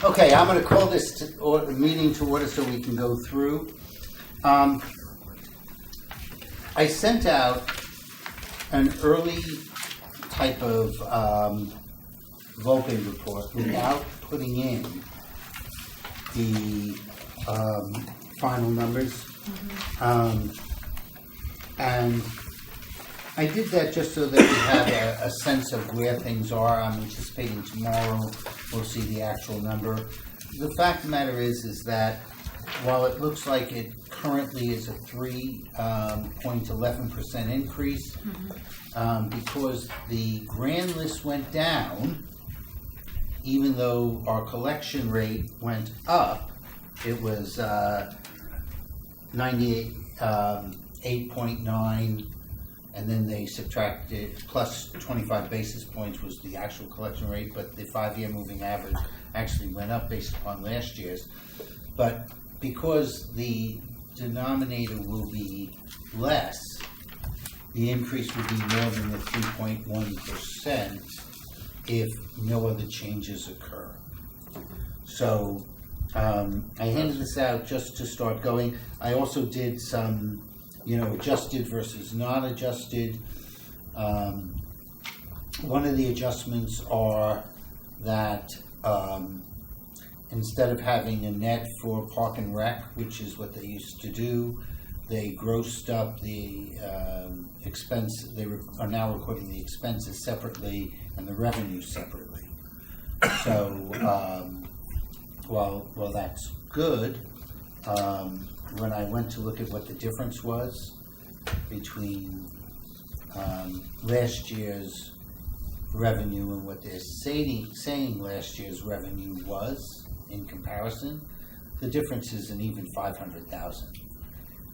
Okay, I'm going to call this meeting to order so we can go through. I sent out an early type of Volpe report without putting in the final numbers. And I did that just so that we have a sense of where things are. I'm anticipating tomorrow we'll see the actual number. The fact of the matter is that while it looks like it currently is a 3.11% increase, because the grand list went down, even though our collection rate went up, it was 8.9, and then they subtracted plus 25 basis points was the actual collection rate, but the 5-year moving average actually went up based upon last year's. But because the denominator will be less, the increase will be more than the 3.1% if no other changes occur. So I handed this out just to start going. I also did some, adjusted versus not adjusted. One of the adjustments are that instead of having a net for Park and Rec, which is what they used to do, they grossed up the expense. They are now recording the expenses separately and the revenue separately. So while that's good, when I went to look at what the difference was between last year's revenue and what they're saying last year's revenue was in comparison, the difference is an even 500,000.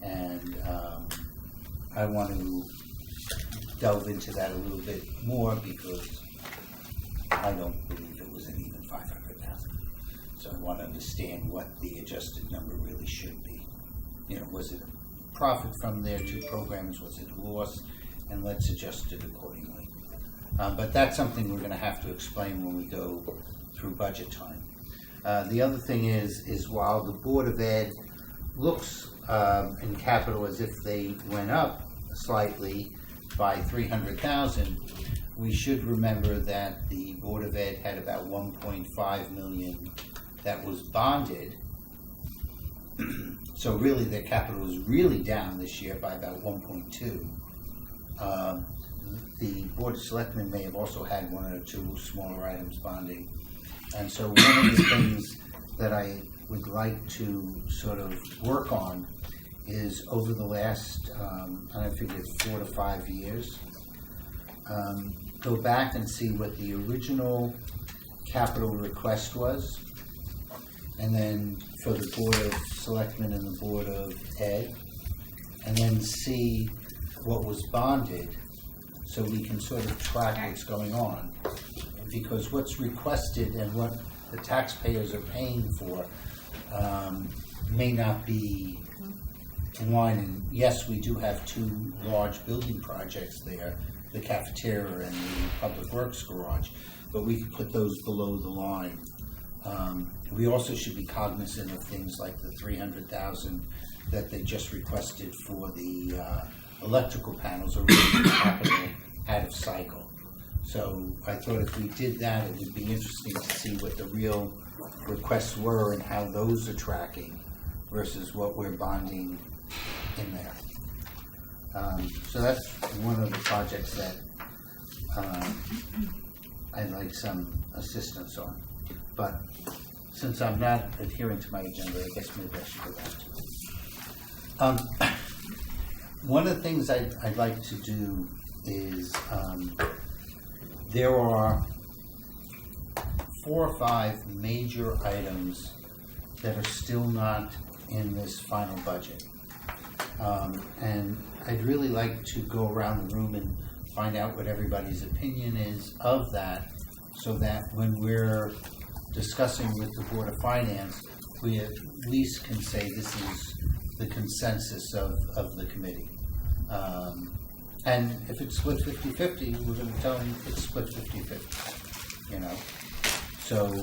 And I want to delve into that a little bit more because I don't believe it was an even 500,000. So I want to understand what the adjusted number really should be. Was it a profit from their two programs? Was it a loss? And let's adjust it accordingly. But that's something we're going to have to explain when we go through budget time. The other thing is while the Board of Ed looks in capital as if they went up slightly by 300,000, we should remember that the Board of Ed had about 1.5 million that was bonded. So really their capital is really down this year by about 1.2. The Board of Selectmen may have also had one or two smaller items bonding. And so one of the things that I would like to sort of work on is over the last, I figured 4 to 5 years, go back and see what the original capital request was, and then for the Board of Selectmen and the Board of Ed, and then see what was bonded so we can sort of track what's going on. Because what's requested and what the taxpayers are paying for may not be in line. And yes, we do have two large building projects there, the cafeteria and the public works garage, but we could put those below the line. We also should be cognizant of things like the 300,000 that they just requested for the electrical panels, or really capital out of cycle. So I thought if we did that, it would be interesting to see what the real requests were and how those are tracking versus what we're bonding in there. So that's one of the projects that I'd like some assistance on. But since I'm not adhering to my agenda, I guess maybe I should go back to it. One of the things I'd like to do is there are 4 or 5 major items that are still not in this final budget. And I'd really like to go around the room and find out what everybody's opinion is of that, so that when we're discussing with the Board of Finance, we at least can say this is the consensus of the committee. And if it's split 50-50, we're going to tell them it's split 50-50, So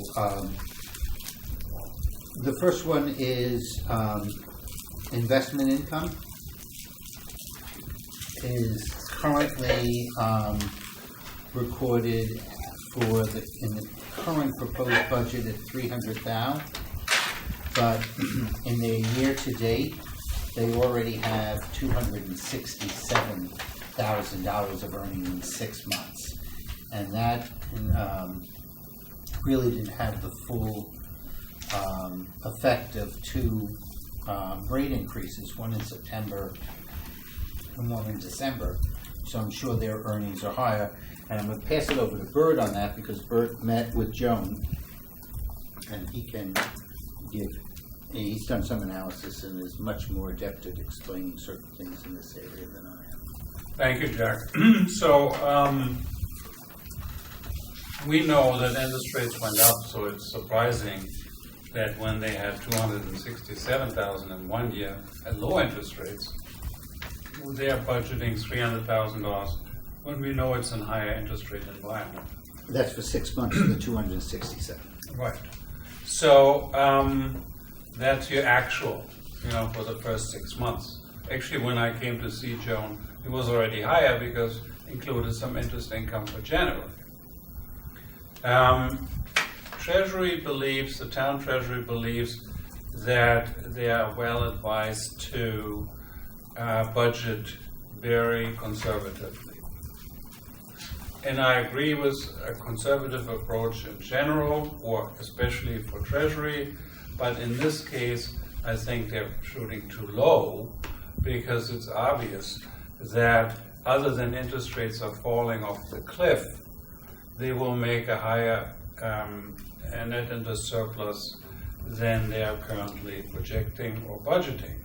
The first one is investment income is currently recorded in the current proposed budget at $300,000, but in their year to date, they already have $267,000 of earnings in 6 months, and that really didn't have the full effect of 2 rate increases, one in September and one in December. So I'm sure their earnings are higher. And I'm going to pass it over to Bert on that because Bert met with Joan, and he can he's done some analysis and is much more adept at explaining certain things in this area than I am. Thank you, Jack. So we know that interest rates went up, so it's surprising that when they had $267,000 in 1 year at low interest rates, they are budgeting $300,000 when we know it's in higher interest rate environment. That's for 6 months of the 267. Right. So that's your actual, for the first 6 months. Actually, when I came to see Joan, it was already higher because it included some interest income for January. The town treasury believes that they are well advised to budget very conservatively. And I agree with a conservative approach in general, or especially for Treasury, but in this case, I think they're shooting too low because it's obvious that other than interest rates are falling off the cliff, they will make a higher net interest surplus than they are currently projecting or budgeting.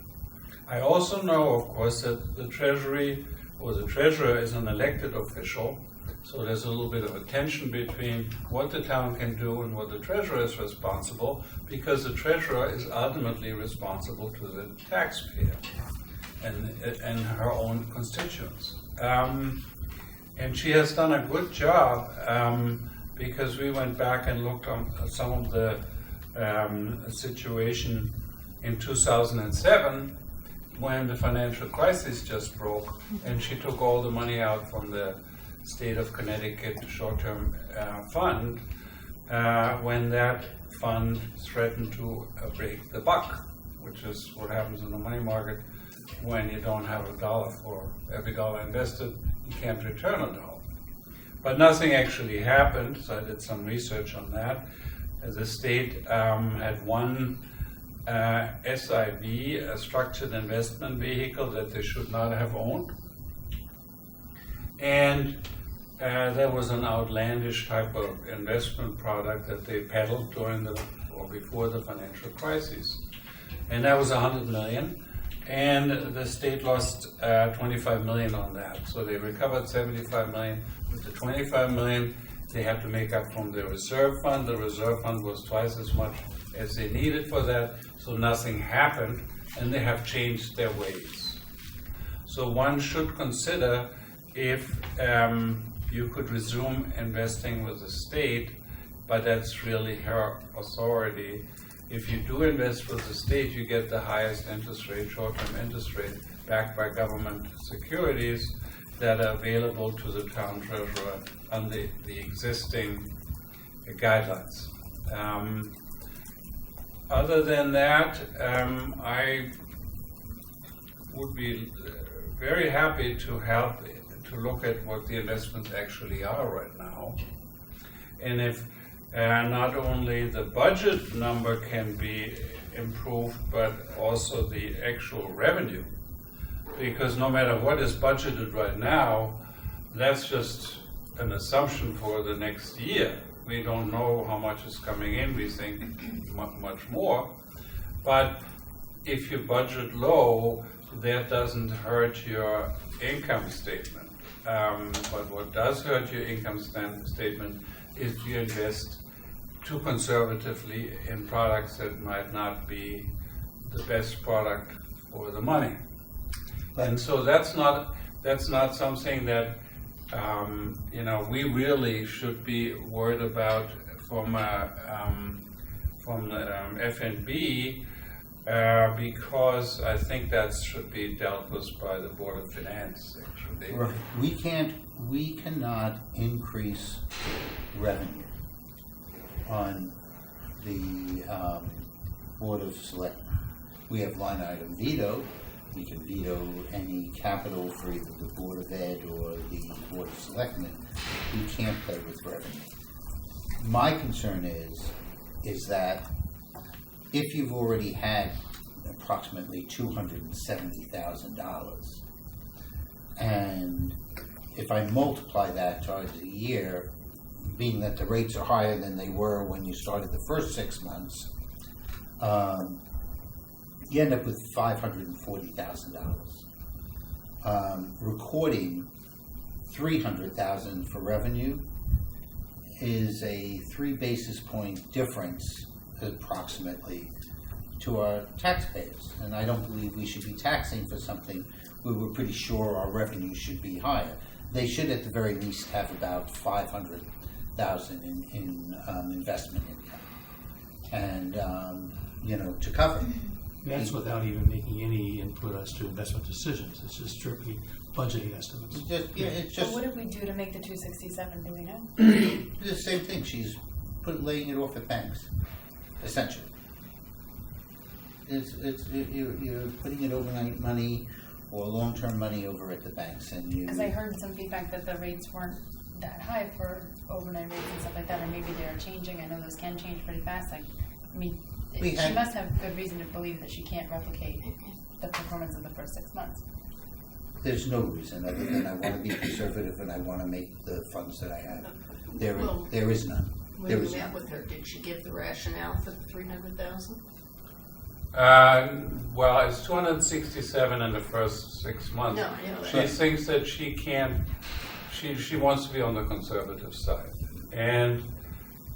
I also know, of course, that the Treasury or the Treasurer is an elected official, so there's a little bit of a tension between what the town can do and what the Treasurer is responsible, because the Treasurer is ultimately responsible to the taxpayer and her own constituents. And she has done a good job because we went back and looked on some of the situation in 2007 when the financial crisis just broke, and she took all the money out from the state of Connecticut short-term fund when that fund threatened to break the buck, which is what happens in the money market when you don't have a dollar for every dollar invested, you can't return a dollar. But nothing actually happened, so I did some research on that. The state had one SIV, a structured investment vehicle that they should not have owned. And there was an outlandish type of investment product that they peddled during or before the financial crisis. And that was $100 million. And the state lost $25 million on that. So they recovered $75 million. With the $25 million, they had to make up from the reserve fund. The reserve fund was twice as much as they needed for that, so nothing happened, and they have changed their ways. So one should consider if you could resume investing with the state, but that's really her authority. If you do invest with the state, you get the highest interest rate, short-term interest rate, backed by government securities that are available to the town treasurer under the existing guidelines. Other than that, I would be very happy to help to look at what the investments actually are right now. And if not only the budget number can be improved, but also the actual revenue. Because no matter what is budgeted right now, that's just an assumption for the next year. We don't know how much is coming in. We think much more. But if you budget low, that doesn't hurt your income statement. But what does hurt your income statement is you invest too conservatively in products that might not be the best product for the money. And so that's not something that we really should be worried about from FNB, because I think that should be dealt with by the Board of Finance, actually. Right. We cannot increase revenue on the Board of Selectmen. We have line item veto. We can veto any capital for either the Board of Ed or the Board of Selectmen. We can't play with revenue. My concern is that if you've already had approximately $270,000, and if I multiply that times a year, being that the rates are higher than they were when you started the first 6 months, you end up with $540,000. Recording $300,000 for revenue is a 3 basis point difference, approximately, to our taxpayers. And I don't believe we should be taxing for something where we're pretty sure our revenue should be higher. They should, at the very least, have about $500,000 in investment income, and to cover it. That's without even making any input as to investment decisions. It's just strictly budgeting estimates. It's So just what did we do to make the 267? Do we know? the same thing. She's laying it off at banks, essentially. You're putting it overnight money or long-term money over at the banks, and you. Because I heard some feedback that the rates weren't that high for overnight rates and stuff like that, or maybe they're changing. I know those can change pretty fast. She must have good reason to believe that she can't replicate the performance of the first 6 months. There's no reason other than I want to be conservative and I want to make the funds that I have. There is none. When There you is met none. with her, did she give the rationale for the 300,000? Well, it's 267 in the first 6 months. No, I know that. She thinks that she can't, she wants to be on the conservative side. And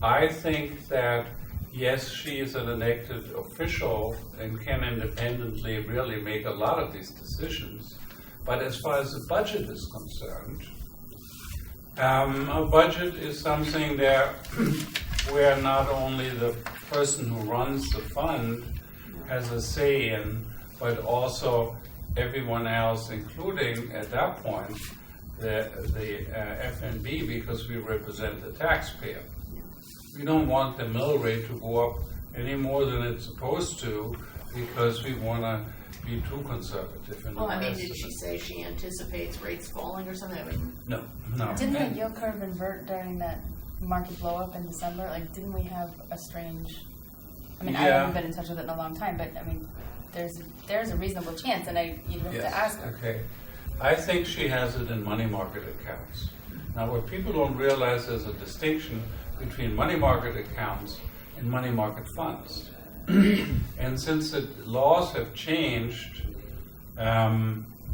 I think that, yes, she is an elected official and can independently really make a lot of these decisions. But as far as the budget is concerned, a budget is something that where not only the person who runs the fund has a say in, but also everyone else, including at that point the FNB, because we represent the taxpayer. We don't want the mill rate to go up any more than it's supposed to, because we want to be too conservative. In Well, the did estimate. she say she anticipates rates falling or something? No. Didn't And- the yield curve invert during that market blow up in December? Didn't we have a strange? I Yeah. haven't been in touch with it in a long time, but there's a reasonable chance, and you'd have to ask her. Okay. I think she has it in money market accounts. Now, what people don't realize is a distinction between money market accounts and money market funds. And since the laws have changed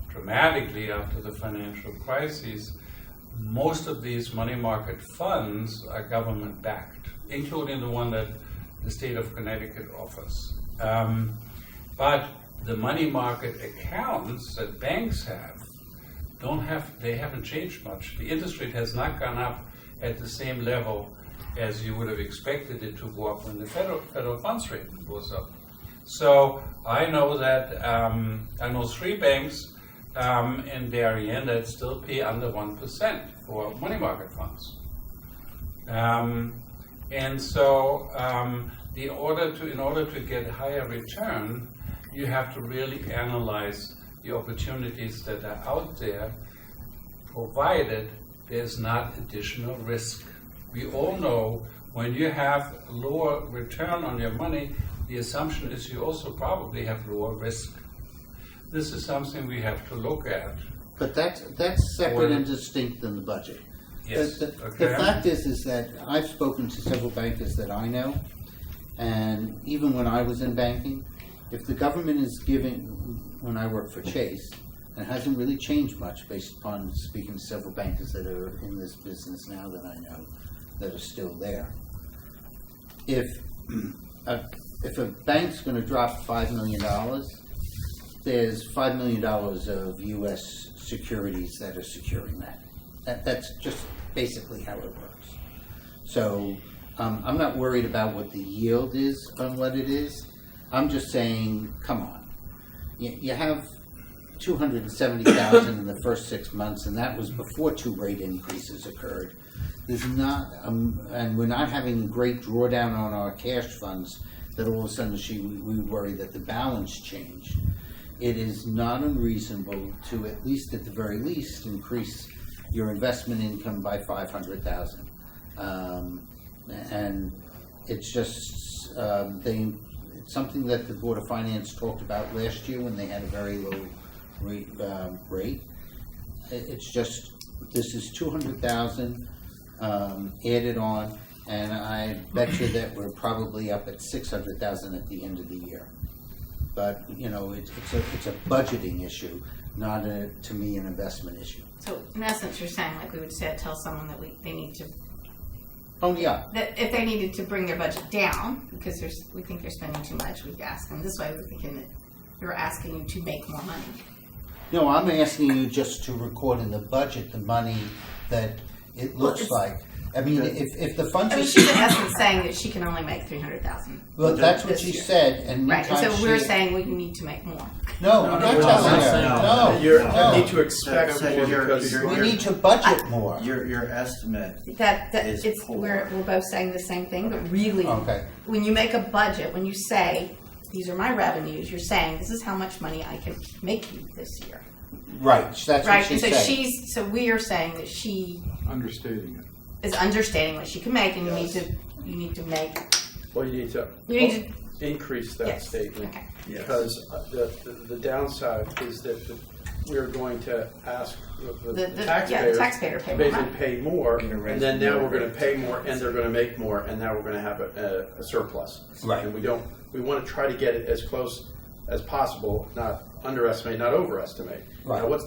dramatically after the financial crises, most of these money market funds are government backed, including the one that the state of Connecticut offers. But the money market accounts that banks have they haven't changed much. The interest rate has not gone up at the same level as you would have expected it to go up when the federal funds rate goes up. So I know that I know 3 banks in Darien that still pay under 1% for money market funds. And so in order to get higher return, you have to really analyze the opportunities that are out there, provided there's not additional risk. We all know when you have lower return on your money, the assumption is you also probably have lower risk. This is something we have to look at. But that's separate and distinct than the budget. Yes. The Okay. fact is that I've spoken to several bankers that I know, and even when I was in banking, if the government is giving, when I worked for Chase, it hasn't really changed much based upon speaking to several bankers that are in this business now that I know that are still there. If a bank's going to drop $5 million, there's $5 million of U.S. securities that are securing that. That's just basically how it works. So I'm not worried about what the yield is on what it is. I'm just saying, come on. You have 270,000 in the first 6 months, and that was before 2 rate increases occurred. There's not, and we're not having great drawdown on our cash funds that all of a sudden we worry that the balance changed. It is not unreasonable to, at least at the very least, increase your investment income by 500,000. And it's just it's something that the Board of Finance talked about last year when they had a very low rate. It's just, this is 200,000 added on, and I bet you that we're probably up at 600,000 at the end of the year. But it's a budgeting issue, not to me an investment issue. So in essence, you're saying, like we would say, tell someone that they need to. Oh yeah. That if they needed to bring their budget down because we think they're spending too much, we'd ask them this way. We're thinking that you're asking you to make more money. No, I'm asking you just to record in the budget the money that it looks like. I mean, if the funds. I mean, she's in essence saying that she can only make 300,000. Well, that's what she said, and right. And so we're saying, well, you need to make more. No, I'm not telling her. You need to expect more because we need to budget more. Your estimate that is it's poor. we're both saying the same thing, but really, Okay. when you make a budget, when you say these are my revenues, you're saying this is how much money I can make you this year. Right. That's Right. what she And said. so we are saying that she understating it. is understating what she can make, and you need to make. Well, you need to increase that Yes. statement Okay. because the downside is that we're going to ask the taxpayers taxpayer to pay more basically money. pay more, Gonna raise and then now the we're going to pay rates. more, and they're going to make more, and now we're going to have a surplus. Right. And we want to try to get it as close as possible, not underestimate, not overestimate. Right. Now, what's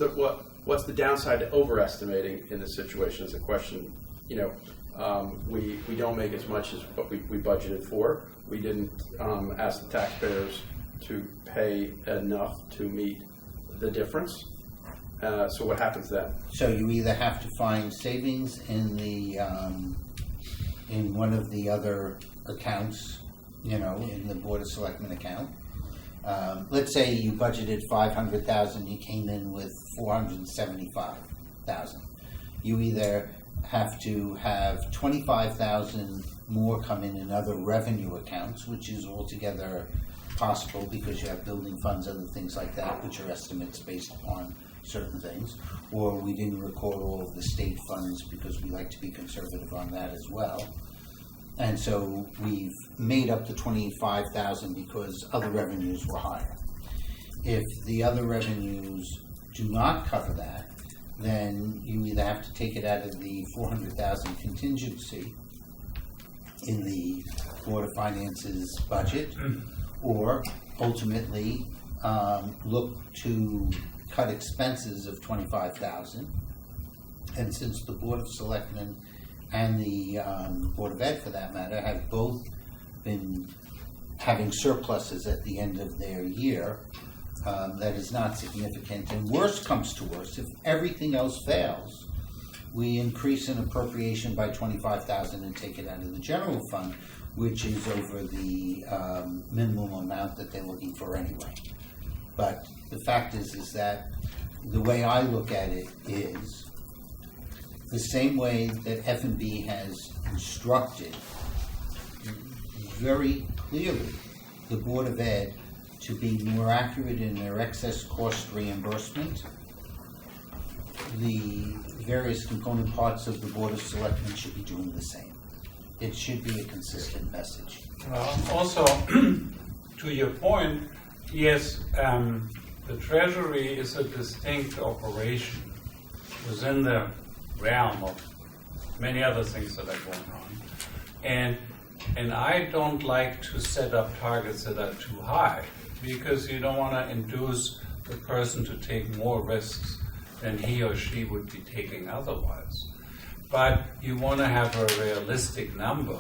the downside to overestimating in this situation is a question. We don't make as much as what we budgeted for. We didn't ask the taxpayers to pay enough to meet the difference. So what happens then? So you either have to find savings in the in one of the other accounts, in the Board of Selectmen account. Let's say you budgeted 500,000, you came in with 475,000. You either have to have 25,000 more come in other revenue accounts, which is altogether possible because you have building funds, other things like that, which are estimates based upon certain things, or we didn't record all of the state funds because we like to be conservative on that as well. And so we've made up the 25,000 because other revenues were higher. If the other revenues do not cover that, then you either have to take it out of the 400,000 contingency in the Board of Finance's budget, or ultimately look to cut expenses of 25,000. And since the Board of Selectmen and the Board of Ed, for that matter, have both been having surpluses at the end of their year, that is not significant. And worse comes to worse, if everything else fails, we increase an appropriation by 25,000 and take it out of the general fund, which is over the minimum amount that they're looking for anyway. But the fact is that the way I look at it is the same way that F&B has instructed very clearly the Board of Ed to be more accurate in their excess cost reimbursement. The various component parts of the Board of Selectmen should be doing the same. It should be a consistent message. Also, to your point, yes, the Treasury is a distinct operation within the realm of many other things that are going on. And I don't like to set up targets that are too high, because you don't want to induce the person to take more risks than he or she would be taking otherwise. But you want to have a realistic number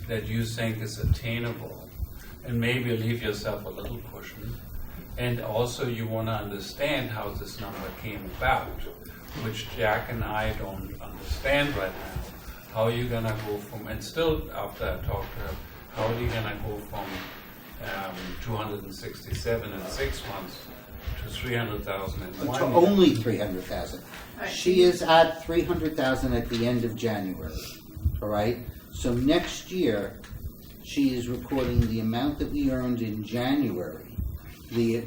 that you think is attainable, and maybe leave yourself a little cushion. And also you want to understand how this number came about, which Jack and I don't understand right now. how are you gonna go from, and still after I talked to her, how are you gonna go from 267 in 6 months to 300,000 in 1 To year? only 300,000. Right. She is at 300,000 at the end of January, all right? So next year, she is recording the amount that we earned in January.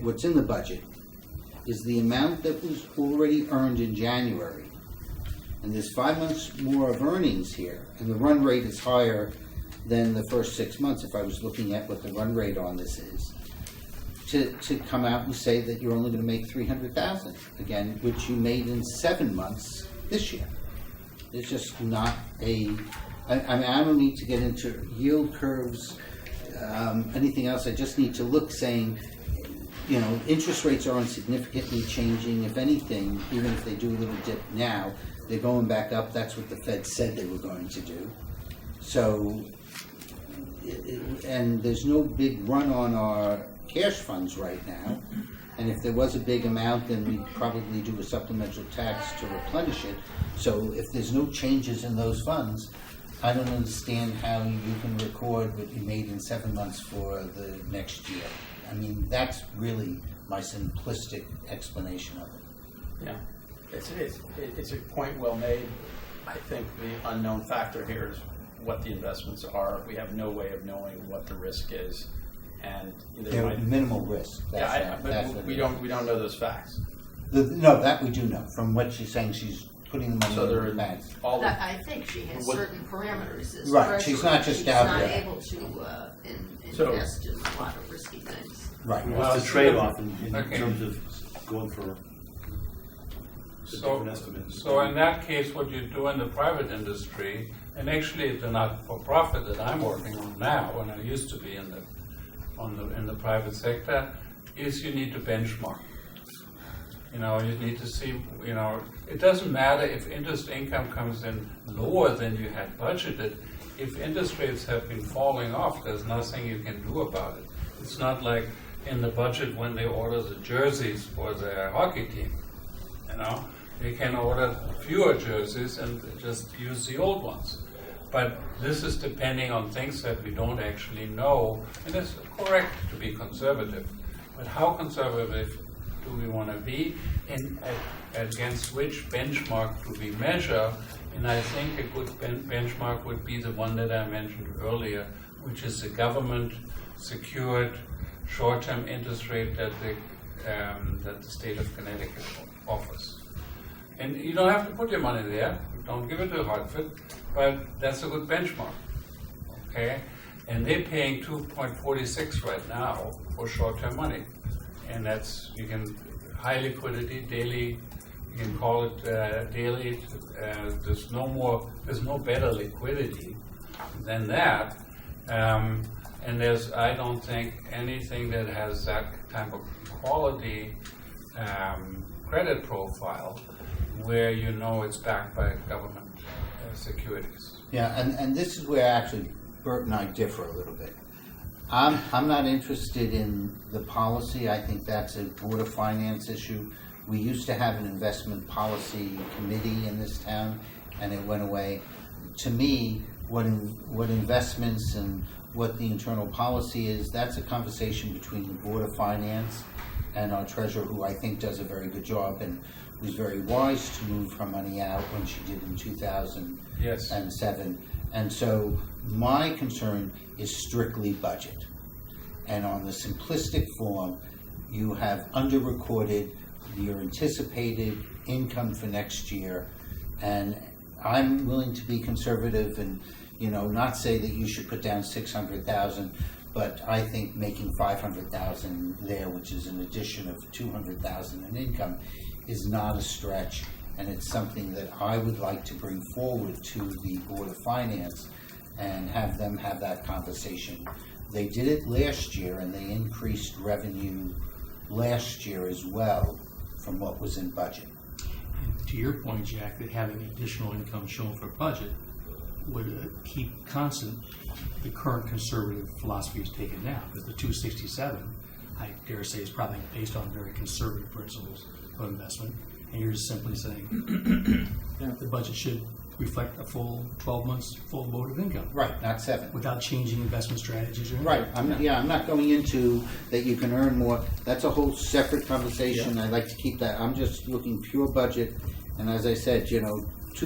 What's in the budget is the amount that was already earned in January. And there's 5 months more of earnings here, and the run rate is higher than the first 6 months, if I was looking at what the run rate on this is. To come out and say that you're only gonna make 300,000, again, which you made in 7 months this year. It's just not I don't need to get into yield curves, anything else, I just need to look saying, interest rates aren't significantly changing. If anything, even if they do a little dip now, they're going back up. That's what the Fed said they were going to do. So, and there's no big run on our cash funds right now. And if there was a big amount, then we'd probably do a supplemental tax to replenish it. So if there's no changes in those funds, I don't understand how you can record what you made in 7 months for the next year. I mean, that's really my simplistic explanation of it. Yeah, it's a point well made. I think the unknown factor here is what the investments are. We have no way of knowing what the risk is, and there They're minimal risk. but we don't know those facts. No, that we do know from what she's saying. She's putting the money So in there the are bank. all the, I think she has What- certain parameters as Right, treasurer. she's not just out there. She's not able to So- invest in a lot of risky things. Right. What's the trade-off in Okay. terms of going for a different estimate? So in that case, what you do in the private industry, and actually the not-for-profit that I'm working on now, and I used to be in the private sector, is you need to benchmark. You need to see, it doesn't matter if interest income comes in lower than you had budgeted. If interest rates have been falling off, there's nothing you can do about it. It's not like in the budget when they order the jerseys for their hockey team. They can order fewer jerseys and just use the old ones. But this is depending on things that we don't actually know, and it's correct to be conservative. But how conservative do we want to be, and against which benchmark do we measure? And I think a good benchmark would be the one that I mentioned earlier, which is the government-secured short-term interest rate that the state of Connecticut offers. And you don't have to put your money there. Don't give it to Hartford, but that's a good benchmark. Okay, and they're paying 2.46 right now for short-term money, and that's high liquidity, daily. You can call it daily. There's no better liquidity than that. And I don't think anything that has that type of quality credit profile where it's backed by government securities. Yeah, and this is where actually Bert and I differ a little bit. I'm not interested in the policy. I think that's a Board of Finance issue. We used to have an investment policy committee in this town, and it went away. To me, what investments and what the internal policy is, that's a conversation between the Board of Finance and our treasurer, who I think does a very good job and was very wise to move her money out when she did in 2007. And so my concern is strictly budget. And on the simplistic form, you have under-recorded your anticipated income for next year. And I'm willing to be conservative and, not say that you should put down 600,000, but I think making 500,000 there, which is an addition of 200,000 in income, is not a stretch, and it's something that I would like to bring forward to the Board of Finance and have them have that conversation. They did it last year, and they increased revenue last year as well from what was in budget. And to your point, Jack, that having additional income shown for budget would keep constant the current conservative philosophy is taken now, because the 267, I dare say, is probably based on very conservative principles of investment, and you're just simply saying the budget should reflect a full 12 months, full load of income, Right, not 7. without changing investment strategies or anything. Right, I'm not going into that you can earn more, that's a whole separate conversation, I like to keep that, I'm just looking pure budget, and as I said, 2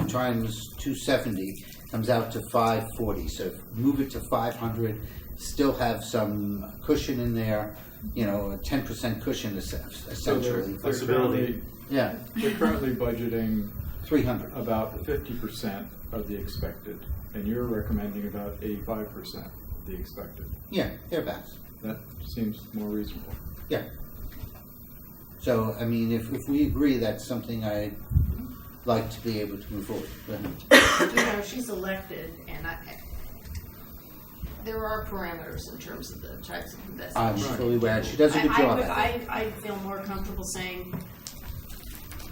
times 270 comes out to 540, so move it to 500, still have some cushion in there, a 10% cushion essentially. They're currently, Yeah, they're currently budgeting 300. about 50% of the expected, and you're recommending about 85% of the expected. Yeah, thereabouts. That seems more reasonable. Yeah. So, I mean, if we agree, that's something I'd like to be able to move forward. But, She's elected, and there are parameters in terms of the types of investments. I'm she fully can aware. do. She does a good job at it. I feel more comfortable saying,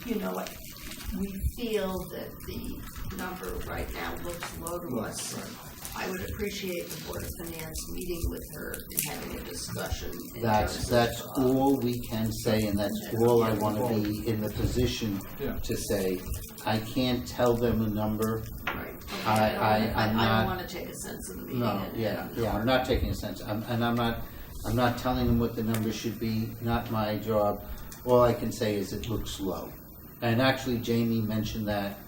we feel that the number right now looks low to us. I would appreciate the Board of Finance meeting with her and having a discussion. That's all we can say, and that's all I want to be in the position Yeah. to say. I can't tell them a number. Right. I'm I not- don't want to take a sense of the meeting. No, I'm not taking a sense. I'm not telling them what the numbers should be. Not my job. All I can say is it looks low. And actually, Jamie mentioned that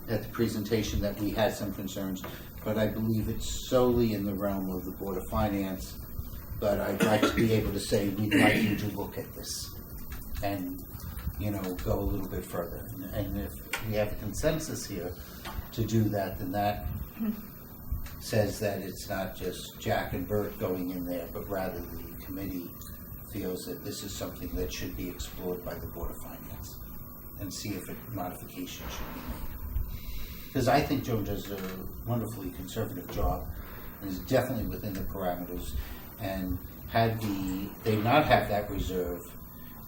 at the presentation that we had some concerns, but I believe it's solely in the realm of the Board of Finance. But I'd like to be able to say we'd like you to look at this and, go a little bit further. And if we have a consensus here to do that, then that says that it's not just Jack and Bert going in there, but rather the committee feels that this is something that should be explored by the Board of Finance and see if a modification should be made. Because I think Joan does a wonderfully conservative job and is definitely within the parameters. And had they not have that reserve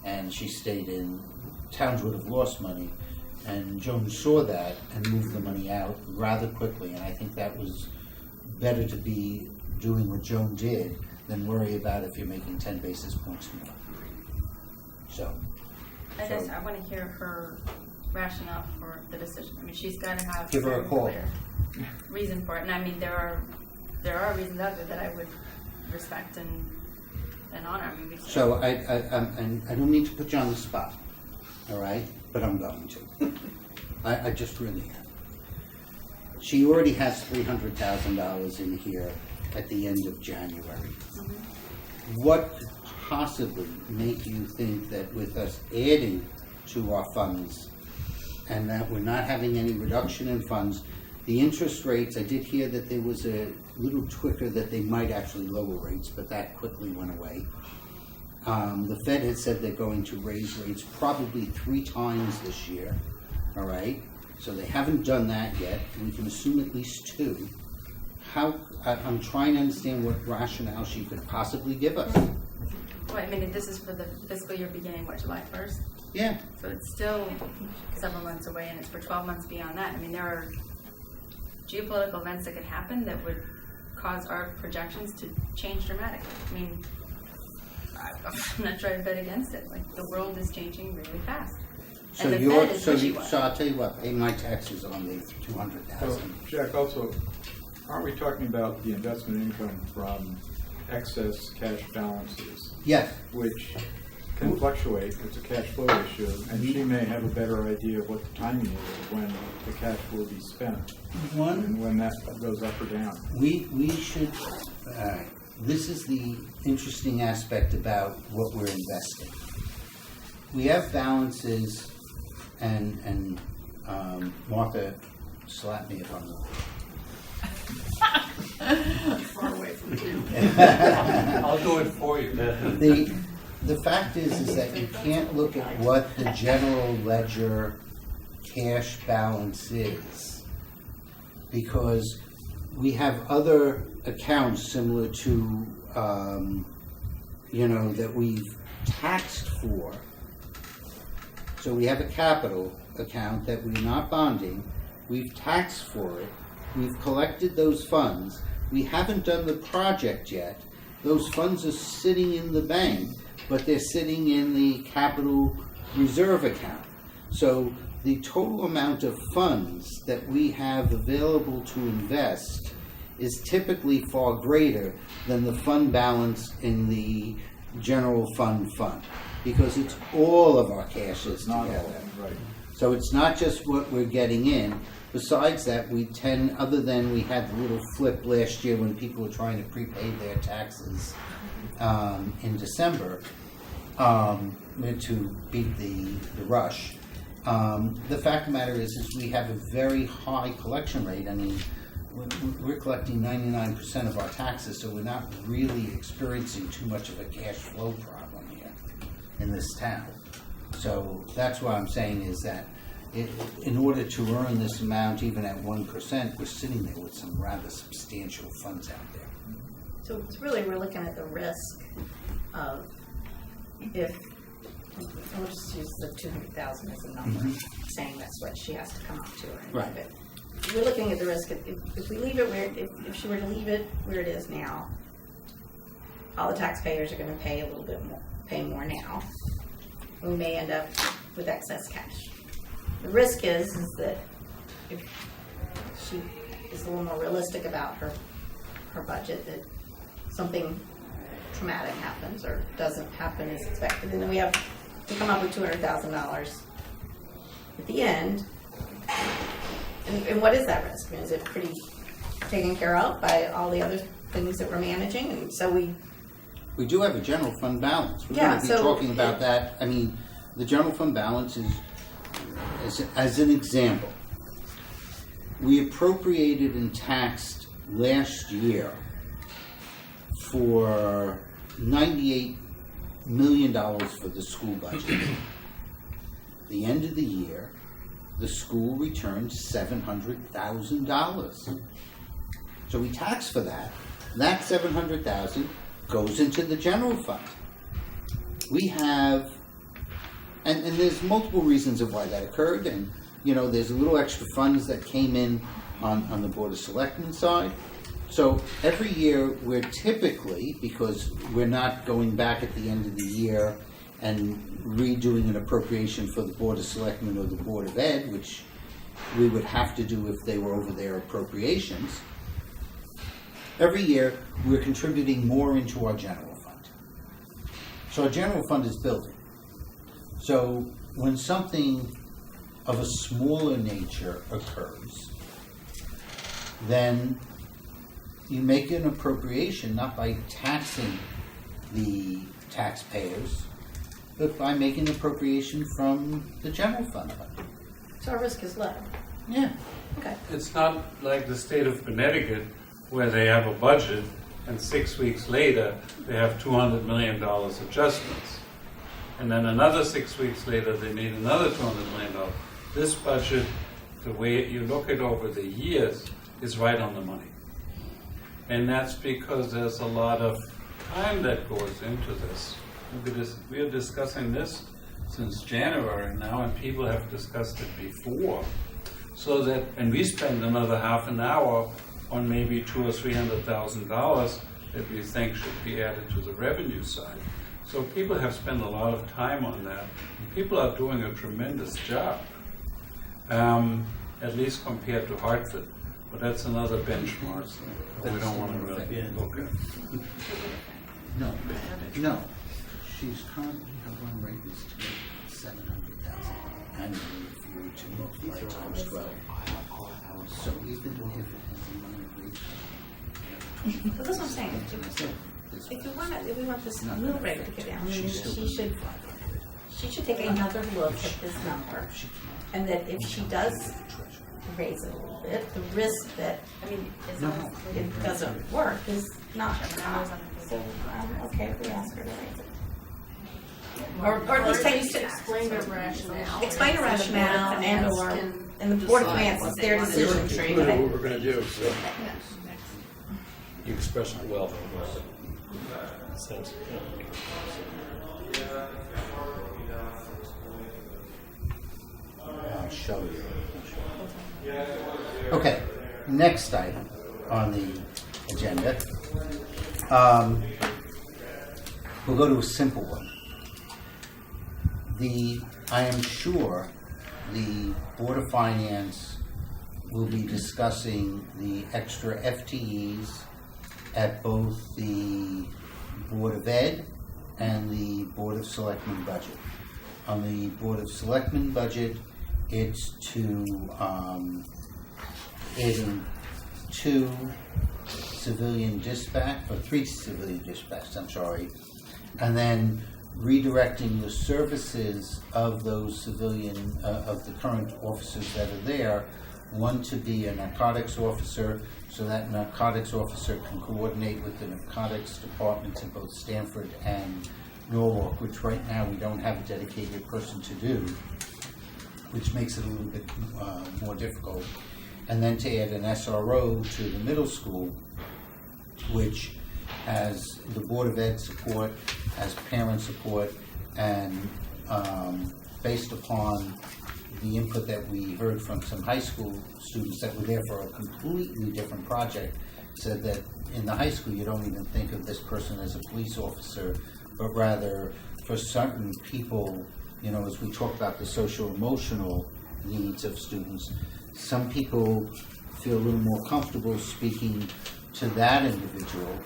and she stayed in, towns would have lost money. And Joan saw that and moved the money out rather quickly. And I think that was better to be doing what Joan did than worry about if you're making 10 basis points more. So. I guess I want to hear her rationale for the decision. I mean, she's got to have Give her a very call. clear reason for it. And I mean, there are reasons out there that I would respect and honor. I mean, So I don't mean to put you on the spot, all right? But I'm going to. I just really am. She already has $300,000 in here at the end of January. What could possibly make you think that with us adding to our funds and that we're not having any reduction in funds, the interest rates, I did hear that there was a little twitter that they might actually lower rates, but that quickly went away. The Fed has said they're going to raise rates probably 3 times this year, all right? So they haven't done that yet. We can assume at least 2. I'm trying to understand what rationale she could possibly give us. well, I mean, this is for the fiscal year beginning, July 1st? Yeah, So it's still several months away, and it's for 12 months beyond that. I mean, there are geopolitical events that could happen that would cause our projections to change dramatically. I mean, I'm not sure I'd bet against it. Like, the world is changing really fast. so And the Fed is so wishy-washy. I'll tell you what, pay my taxes on the So, $200,000. Jack, also, aren't we talking about the investment income from excess cash balances, Yes, which can fluctuate? It's a cash flow issue, and she may have a better idea of what the timing is of when the cash will be spent one, and when that goes up or down. we should, this is the interesting aspect about what we're investing. We have balances, and Martha, slap me if I'm wrong. Far away from you. I'll do it for you. The fact is that you can't look at what the general ledger cash balance is, because we have other accounts similar to, that we've taxed for. So we have a capital account that we're not bonding, we've taxed for it, we've collected those funds, we haven't done the project yet, those funds are sitting in the bank, but they're sitting in the capital reserve account. So the total amount of funds that we have available to invest is typically far greater than the fund balance in the general fund, because it's all of our cashes Not together. all, right. So it's not just what we're getting in. Besides that, we tend, other than we had the little flip last year when people were trying to prepay their taxes in December to beat the rush. The fact of the matter is we have a very high collection rate. I mean, we're collecting 99% of our taxes, so we're not really experiencing too much of a cash flow problem here in this town. So that's what I'm saying is that in order to earn this amount, even at 1%, we're sitting there with some rather substantial funds out there. So it's really, we're looking at the risk of if, we'll just use the 200,000 as a number, saying that's what she has to come up to. Right. But we're looking at the risk of if we leave it where, if she were to leave it where it is now, all the taxpayers are going to pay a little bit more, pay more now. We may end up with excess cash. The risk is that if she is a little more realistic about her budget, that something traumatic happens or doesn't happen as expected, and then we have to come up with $200,000 at the end. And what is that risk? I mean, is it pretty taken care of by all the other things that we're managing? And so we do have a general fund balance. We're Yeah, going to be so talking about that. I mean, the general fund balance is, as an example, we appropriated and taxed last year for $98 million for the school budget. The end of the year, the school returned $700,000. So we tax for that. That $700,000 goes into the general fund. We have, and there's multiple reasons of why that occurred, and there's a little extra funds that came in on the Board of Selectmen side. So every year we're typically, because we're not going back at the end of the year and redoing an appropriation for the Board of Selectmen or the Board of Ed, which we would have to do if they were over their appropriations, every year we're contributing more into our general fund. So our general fund is building. So when something of a smaller nature occurs, then you make an appropriation not by taxing the taxpayers, but by making an appropriation from the general fund. so our risk is low. Yeah. Okay. It's not like the state of Connecticut where they have a budget and 6 weeks later they have $200 million adjustments. And then another 6 weeks later they need another $200 million. This budget, the way you look at over the years, is right on the money. And that's because there's a lot of time that goes into this. We are discussing this since January now, and people have discussed it before. So that, and we spend another half an hour on maybe $200,000 or $300,000 that we think should be added to the revenue side. So people have spent a lot of time on that. And people are doing a tremendous job, at least compared to Hartford. But that's another benchmark that we don't want to really look at. No. She's currently, her run rate is to make 700,000 annually if you were to multiply times 12. So even if it has a minor rate. But that's what I'm saying. If we want this mill rate to go down, then she should take another look at this number, and that if she does raise it a little bit, the risk that it doesn't work is not high. So okay if we ask her to raise it. Or at least take Explain the rationale. explain the rationale and the Board of Finance, it's their decision. Included what we're gonna do, so. You expressed it well. Sense. I'll show you. Okay, next item on the agenda. We'll go to a simple one. I am sure the Board of Finance will be discussing the extra FTEs at both the Board of Ed and the Board of Selectmen budget. On the Board of Selectmen budget, it's to add in 2 civilian dispatch, or 3 civilian dispatch, I'm sorry, and then redirecting the services of those civilian, of the current officers that are there, one to be a narcotics officer, so that narcotics officer can coordinate with the narcotics departments in both Stanford and Norwalk, which right now we don't have a dedicated person to do, which makes it a little bit more difficult. And then to add an SRO to the middle school, which has the Board of Ed support, has parent support, and based upon the input that we heard from some high school students that were there for a completely different project, said that in the high school you don't even think of this person as a police officer, but rather for certain people, you know, as we talk about the social-emotional needs of students, some people feel a little more comfortable speaking to that individual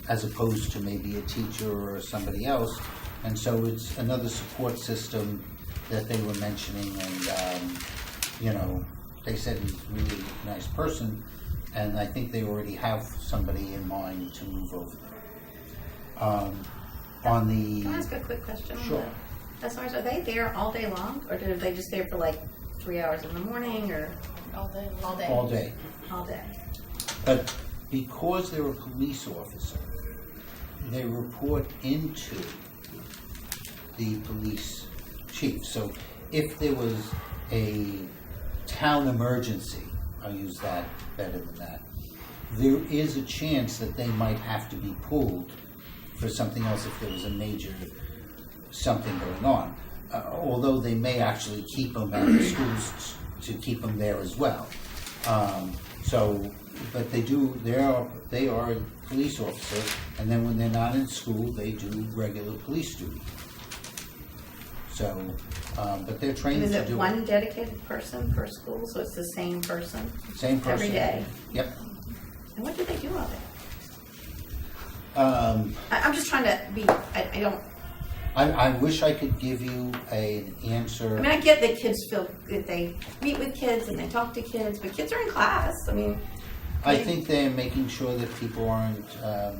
as opposed to maybe a teacher or somebody else. And so it's another support system that they were mentioning, and you know, they said he's a really nice person, and I think they already have somebody in mind to move over there. On the... Can I ask a quick question? Sure. SRs, are they there all day long, or are they just there for like 3 hours in the morning, or All day. All day. all day. all day? But because they're a police officer, they report into the police chief. So if there was a town emergency, I'll use that better than that, there is a chance that they might have to be pulled for something else if there was a major something going on. Although they may actually keep them at the schools to keep them there as well. But they are a police officer, and then when they're not in school, they do regular police duty. So, but they're trained Is to it do one dedicated person per school, so it's the same person same person every day? Yep. And what do they do all day? Um, I'm just trying to be, I don't, I wish I could give you an answer. I mean, I get that kids feel that they meet with kids and they talk to kids, but kids are in class. I mean, I think they're making sure that people aren't, I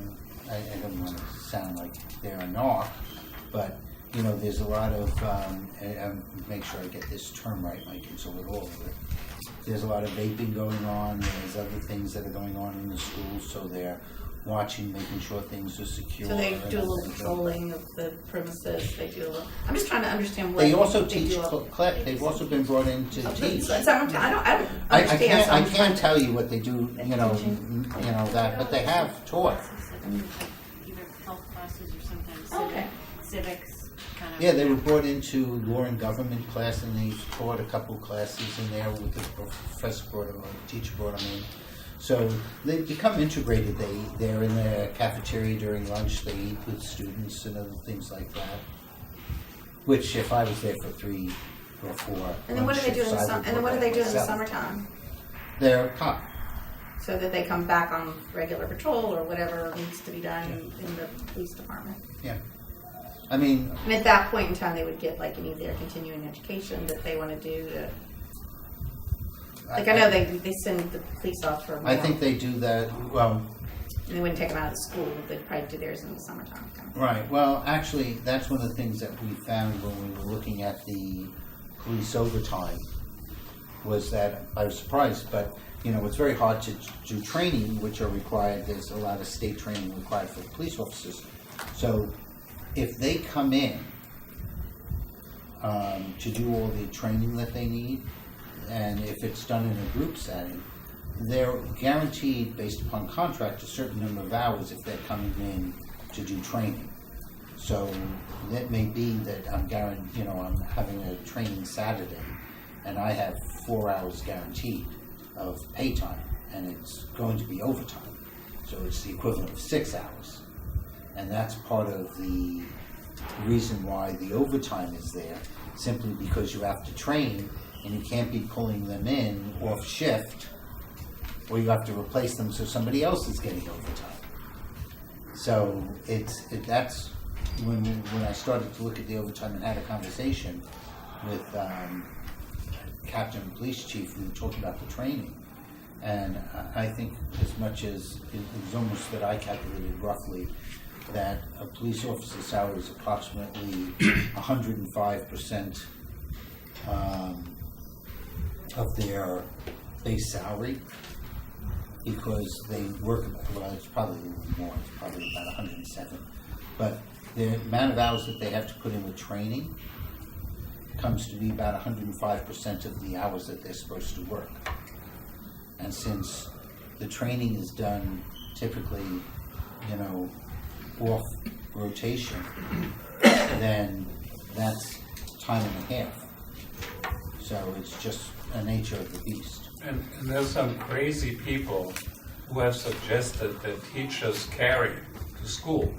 don't want to sound like they're a narc, but, you know, there's a lot of, make sure I get this term right, my kids will all over it. There's a lot of vaping going on, there's other things that are going on in the schools, so they're watching, making sure things are secure. so they do a little patrolling of the premises. They do a little. I'm just trying to understand what They also do teach, all- they've also been brought in to teach. So I don't understand. I can't tell you what they do, you know, that, but they have taught. Either health classes or sometimes Okay. civics kind of. Yeah, they were brought into law and government class, and they taught a couple classes in there with the professor brought them, or teacher brought them in. So they become integrated. They're in the cafeteria during lunch. They eat with students and other things like that. Which, if I was there for 3 or 4, And then what do they do in the shifts, I sum? would And then what do work they out do in the myself. summertime? They're cop. So that they come back on regular patrol or whatever needs to be done in the police department. Yeah. I mean, And at that point in time, they would get like any of their continuing education that they want to do to. Like I know they send the police off for. I think they do that. Well, And they wouldn't take them out of the school. They'd probably do theirs in the summertime. Kind of. right. Well, actually, that's one of the things that we found when we were looking at the police overtime. Was that I was surprised, but you know, it's very hard to do training, which are required. There's a lot of state training required for police officers. So, if they come in to do all the training that they need, and if it's done in a group setting, they're guaranteed, based upon contract, a certain number of hours if they're coming in to do training. So that may be that I'm having a training Saturday, and I have 4 hours guaranteed of pay time, and it's going to be overtime. So it's the equivalent of 6 hours. And that's part of the reason why the overtime is there, simply because you have to train and you can't be pulling them in off shift, or you have to replace them so somebody else is getting overtime. So that's when I started to look at the overtime and had a conversation with Captain and Police Chief, we were talking about the training. And I think as much as it was almost that I calculated roughly that a police officer's salary is approximately 105% of their base salary, because they work, well, it's probably a little more, it's probably about 107. But the amount of hours that they have to put in with training comes to be about 105% of the hours that they're supposed to work. And since the training is done typically, off rotation, then that's time and a half. So it's just a nature of the beast. And there's some crazy people who have suggested that teachers carry to school.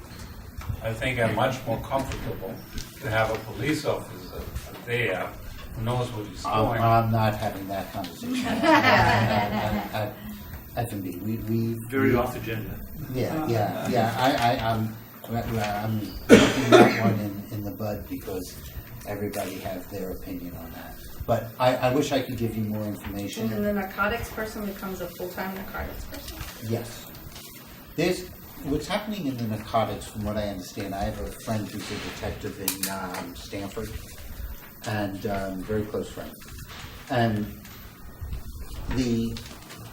I think I'm much more comfortable to have a police officer there who knows what he's doing. I'm not having that conversation. F&B, we Very off agenda. I'm putting that one in the bud because everybody has their opinion on that. But I wish I could give you more information. And then the narcotics person becomes a full-time narcotics person? Yes. What's happening in the narcotics, from what I understand, I have a friend who's a detective in Stanford, and very close friend. And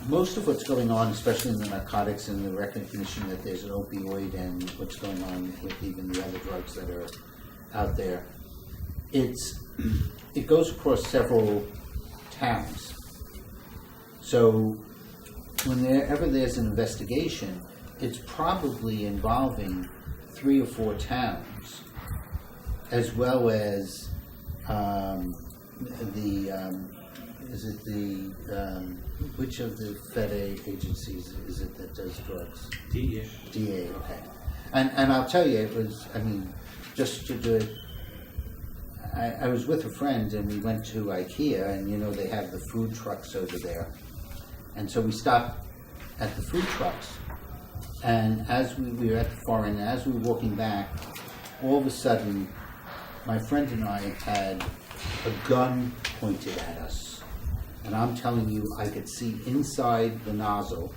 most of what's going on, especially in the narcotics and the recognition that there's an opioid and what's going on with even the other drugs that are out there, it goes across several towns. So whenever there's an investigation, it's probably involving 3 or 4 towns, as well as which of the Fed agencies is it that does drugs? DEA. DEA, okay. And I'll tell you, it was, just to do it, I was with a friend and we went to IKEA, and they have the food trucks over there. And so we stopped at the food trucks, and as we were at the far end, as we were walking back, all of a sudden, my friend and I had a gun pointed at us. And I'm telling you, I could see inside the nozzle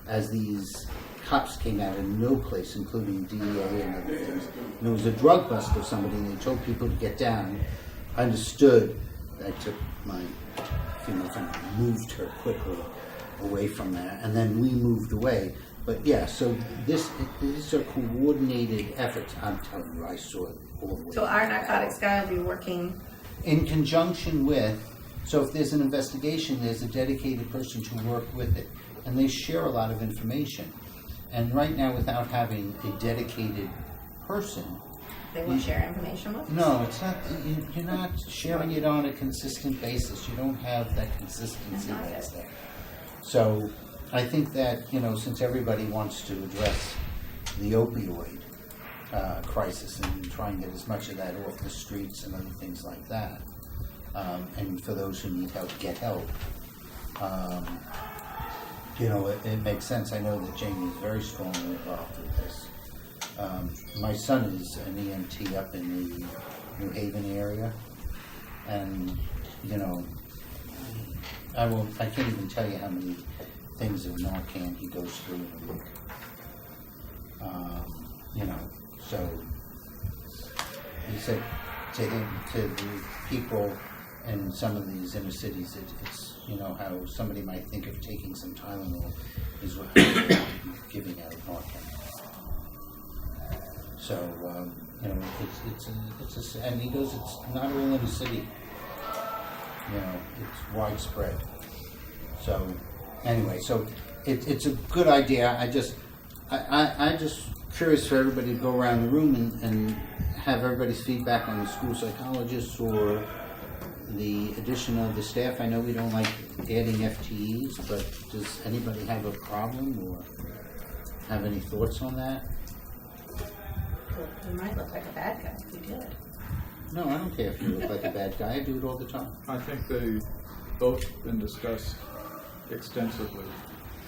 as these cops came out of no place, including DEA and other things. And it was a drug bust of somebody, and they told people to get down. I understood. I took my female friend and moved her quickly away from that, and then we moved away. But yeah, so these are coordinated efforts. I'm telling you, I saw it all the way. So our narcotics guy will be working in conjunction with, so if there's an investigation, there's a dedicated person to work with it. And they share a lot of information. And right now, without having a dedicated person, they won't share information with us? No, it's not. You're not sharing it on a consistent basis. You don't have that consistency that's there. So I think that, since everybody wants to address the opioid crisis and try and get as much of that off the streets and other things like that, and for those who need help, get help, it makes sense. I know that Jamie is very strongly involved with this. My son is an EMT up in the New Haven area, and I can't even tell you how many things of Narcan he goes through in a week. So he said to the people in some of these inner cities, it's how somebody might think of taking some Tylenol is what they're giving out Narcan. So and he goes, it's not all in the city. It's widespread. So anyway, so it's a good idea. I just curious for everybody to go around the room and have everybody's feedback on the school psychologists or the addition of the staff. I know we don't like adding FTEs, but does anybody have a problem or have any thoughts on that? We might look like a bad guy if we did. No, I don't care if you look like a bad guy. I do it all the time. I think they both been discussed extensively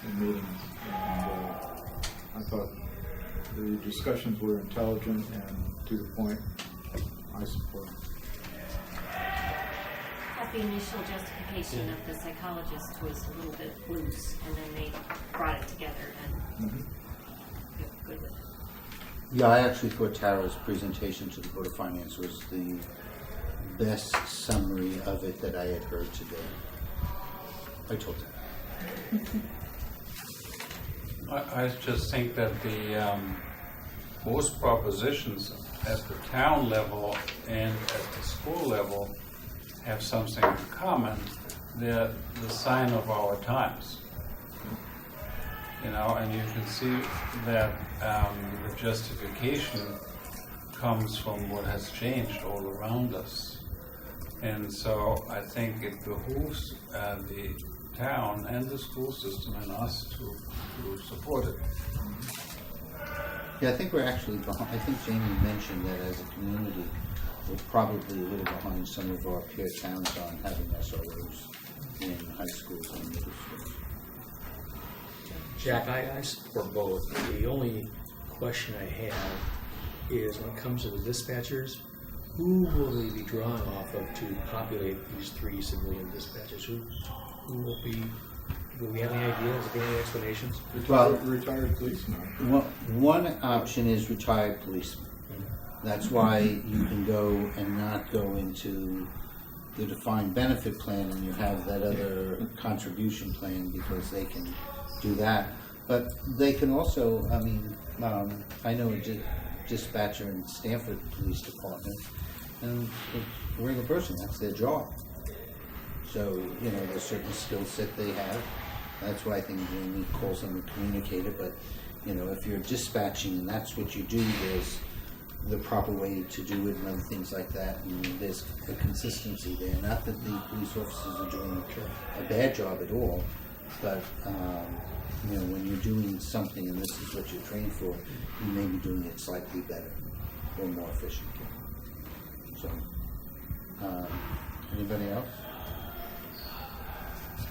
in meetings, and I thought the discussions were intelligent and to the point. I support them. But the initial justification of the psychologist was a little bit loose, and then they brought it together and got good with it. Yeah, I actually thought Tara's presentation to the Board of Finance was the best summary of it that I had heard today. I told her. I just think that the most propositions at the town level and at the school level have something in common. They're the sign of our times. You know, and you can see that the justification comes from what has changed all around us. And so I think it behooves the town and the school system and us to support it. Yeah, I think we're actually behind. I think Jamie mentioned that as a community, we're probably a little behind some of our peer towns on having SROs in high schools and middle schools. Jack, I support both. The only question I have is when it comes to the dispatchers, who will they be drawing off of to populate these 3 civilian dispatchers? Who will be, do we have any ideas, any explanations? Retired policemen. One option is retired policemen. That's why you can go and not go into the defined benefit plan and you have that other contribution plan because they can do that. But they can also, I mean, I know a dispatcher in Stanford Police Department, and a regular person, that's their job. So, you know, there's certain skill set they have. That's why I think Jamie calls them a communicator, but, you know, if you're dispatching and that's what you do, there's the proper way to do it and other things like that, and there's a consistency there. Not that the police officers are doing a bad job at all, but you know, when you're doing something and this is what you're trained for, you may be doing it slightly better or more efficient. So, anybody else?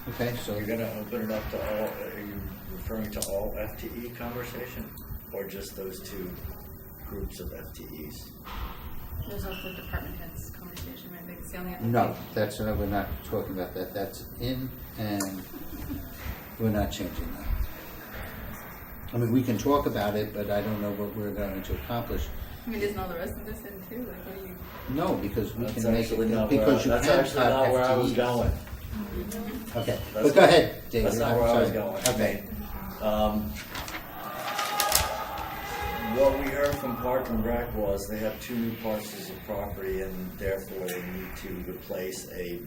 Okay, so You're gonna open it up to all, are you referring to all FTE conversation, or just those 2 groups of FTEs? There's also the department heads conversation, right? Like, it's the only other no, thing. that's we're not talking about that. That's in, and we're not changing that. I mean, we can talk about it, but I don't know what we're going to accomplish. I mean, isn't all the rest of this in too? Like, what do you? No, because we That's can make actually it not because where, you that's can't actually have not where I was FTEs. going. Okay, That's but go ahead, David. That's not I'm where I was sorry. going. Okay. What we heard from Park and Rec was they have 2 new parcels of property and therefore they need to replace a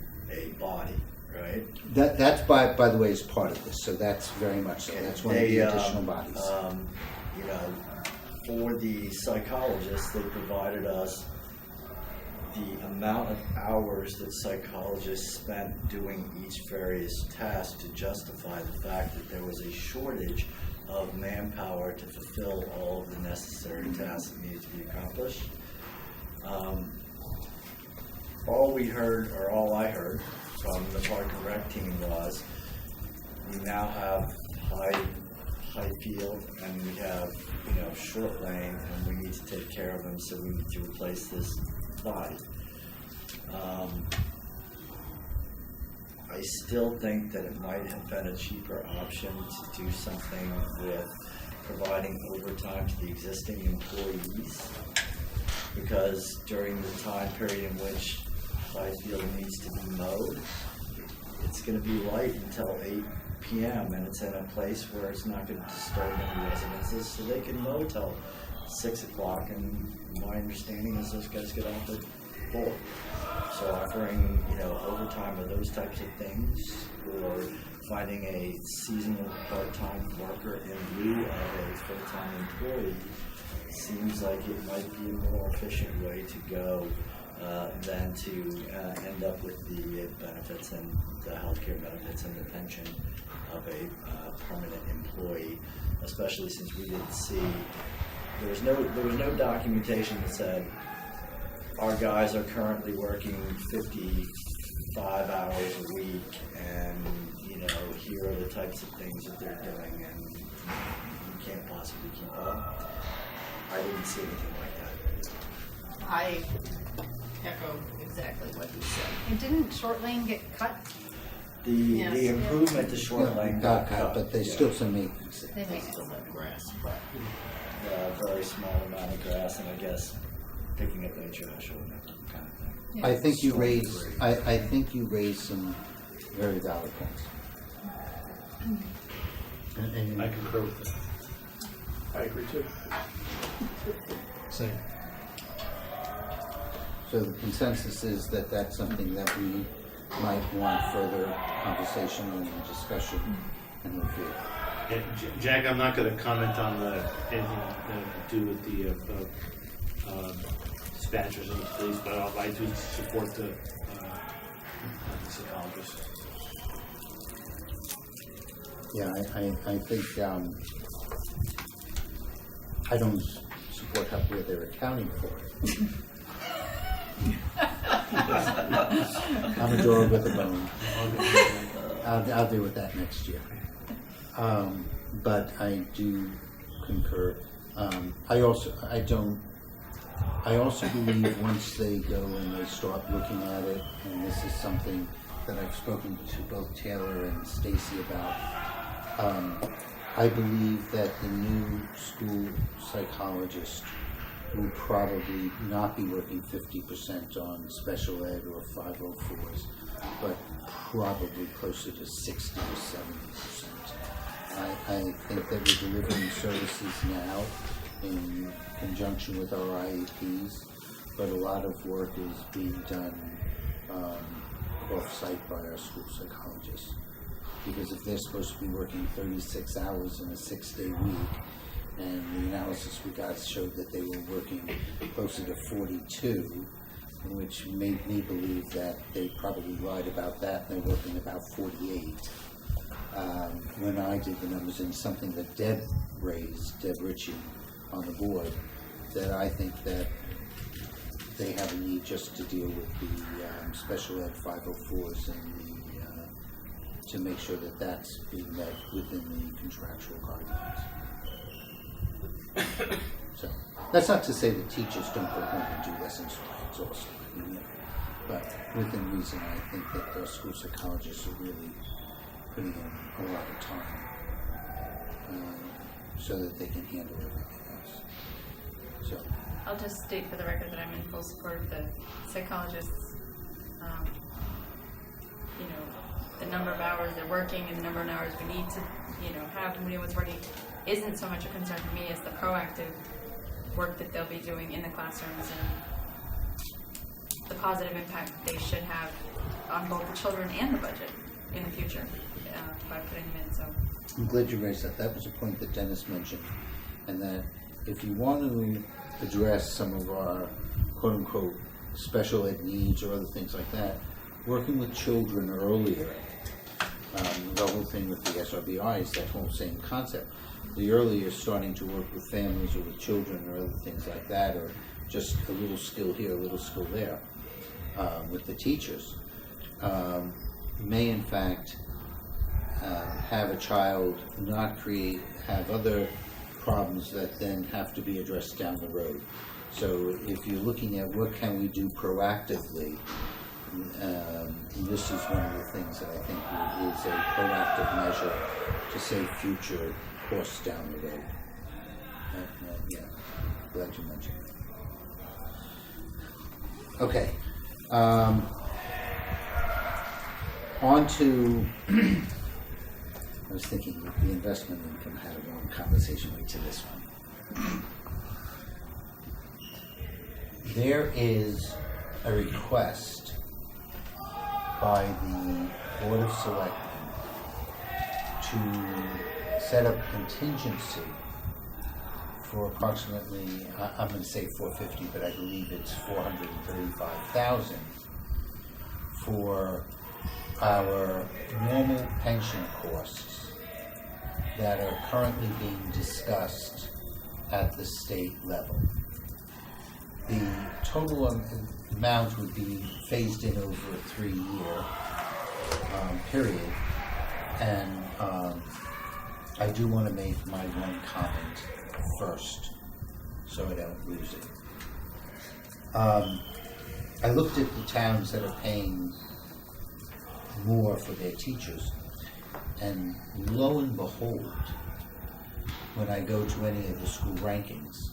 body, right? That's by the way is part of this, so that's very much so. That's one of the additional bodies. You know, for the psychologists, they provided us the amount of hours that psychologists spent doing each various task to justify the fact that there was a shortage of manpower to fulfill all of the necessary tasks that needed to be accomplished. All we heard, or all I heard from the Park and Rec team was, we now have high field and we have, you know, short lane and we need to take care of them, so we need to replace this body. I still think that it might have been a cheaper option to do something with providing overtime to the existing employees, because during the time period in which Highfield needs to be mowed, it's going to be light until 8 p.m. and it's in a place where it's not going to disturb any residences, so they can mow till 6 o'clock, and my understanding is those guys get off at 4. So offering, you know, overtime or those types of things, or finding a seasonal part-time worker in lieu of a full-time employee seems like it might be a more efficient way to go than to end up with the benefits and the healthcare benefits and the pension of a permanent employee, especially since we didn't see, there was no documentation that said our guys are currently working 55 hours a week, and, you know, here are the types of things that they're doing, and you can't possibly keep up. I didn't see anything like that. I echo exactly what he said. And didn't short lane get cut? Yes. The improvement to short lane got cut, but there's still some maintenance. They They make still have grass, but A very small amount of grass, and I guess picking up any trash or that kind of thing. I think you raised, I think you raised some very valid points. And I concur with that. I agree too. Same. so the consensus is that that's something that we might want further conversation and discussion and review. And Jack, I'm not going to comment on anything to do with the dispatchers and the police, but I do support the psychologist. Yeah, I think, I don't support where they're accounting for it. I'm a dog with a bone. I'll deal with that next year. But I do concur. I also believe once they go and they start looking at it, and this is something that I've spoken to both Taylor and Stacy about, I believe that the new school psychologist will probably not be working 50% on special ed or 504s, but probably closer to 60 or 70%. I think that we're delivering services now in conjunction with our IEPs, but a lot of work is being done off-site by our school psychologists. Because if they're supposed to be working 36 hours in a 6-day week, and the analysis we got showed that they were working closer to 42, which made me believe that they probably lied about that, and they're working about 48. When I did the numbers, and something that Deb raised, Deb Ritchie on the board, that I think that they have a need just to deal with the special ed 504s and to make sure that that's being met within the contractual guidelines. So that's not to say that teachers don't go home and do lessons plans also, but within reason, I think that the school psychologists are really putting in a lot of time so that they can handle everything else. So I'll just state for the record that I'm in full support of the psychologists. The number of hours they're working and the number of hours we need to, have when anyone's working isn't so much a concern for me as the proactive work that they'll be doing in the classrooms and the positive impact they should have on both the children and the budget in the future by putting them in. So I'm glad you raised that. That was a point that Dennis mentioned, and that if you want to address some of our quote-unquote special ed needs or other things like that, working with children earlier, the whole thing with the SRBI is that whole same concept. The earlier starting to work with families or with children or other things like that, or just a little skill here, a little skill there, with the teachers, may in fact have a child not have other problems that then have to be addressed down the road. So if you're looking at what can we do proactively, this is one of the things that I think is a proactive measure to save future costs down the road. Yeah, glad you mentioned that. Okay. On to, I was thinking the investment income had a long conversation right to this one. There is a request by the Board of Selectmen to set up contingency for approximately, I'm going to say 450, but I believe it's 435,000 for our normal pension costs that are currently being discussed at the state level. the total amount would be phased in over a 3-year period. And I do want to make my one comment first, so I don't lose it. I looked at the towns that are paying more for their teachers, and lo and behold, when I go to any of the school rankings,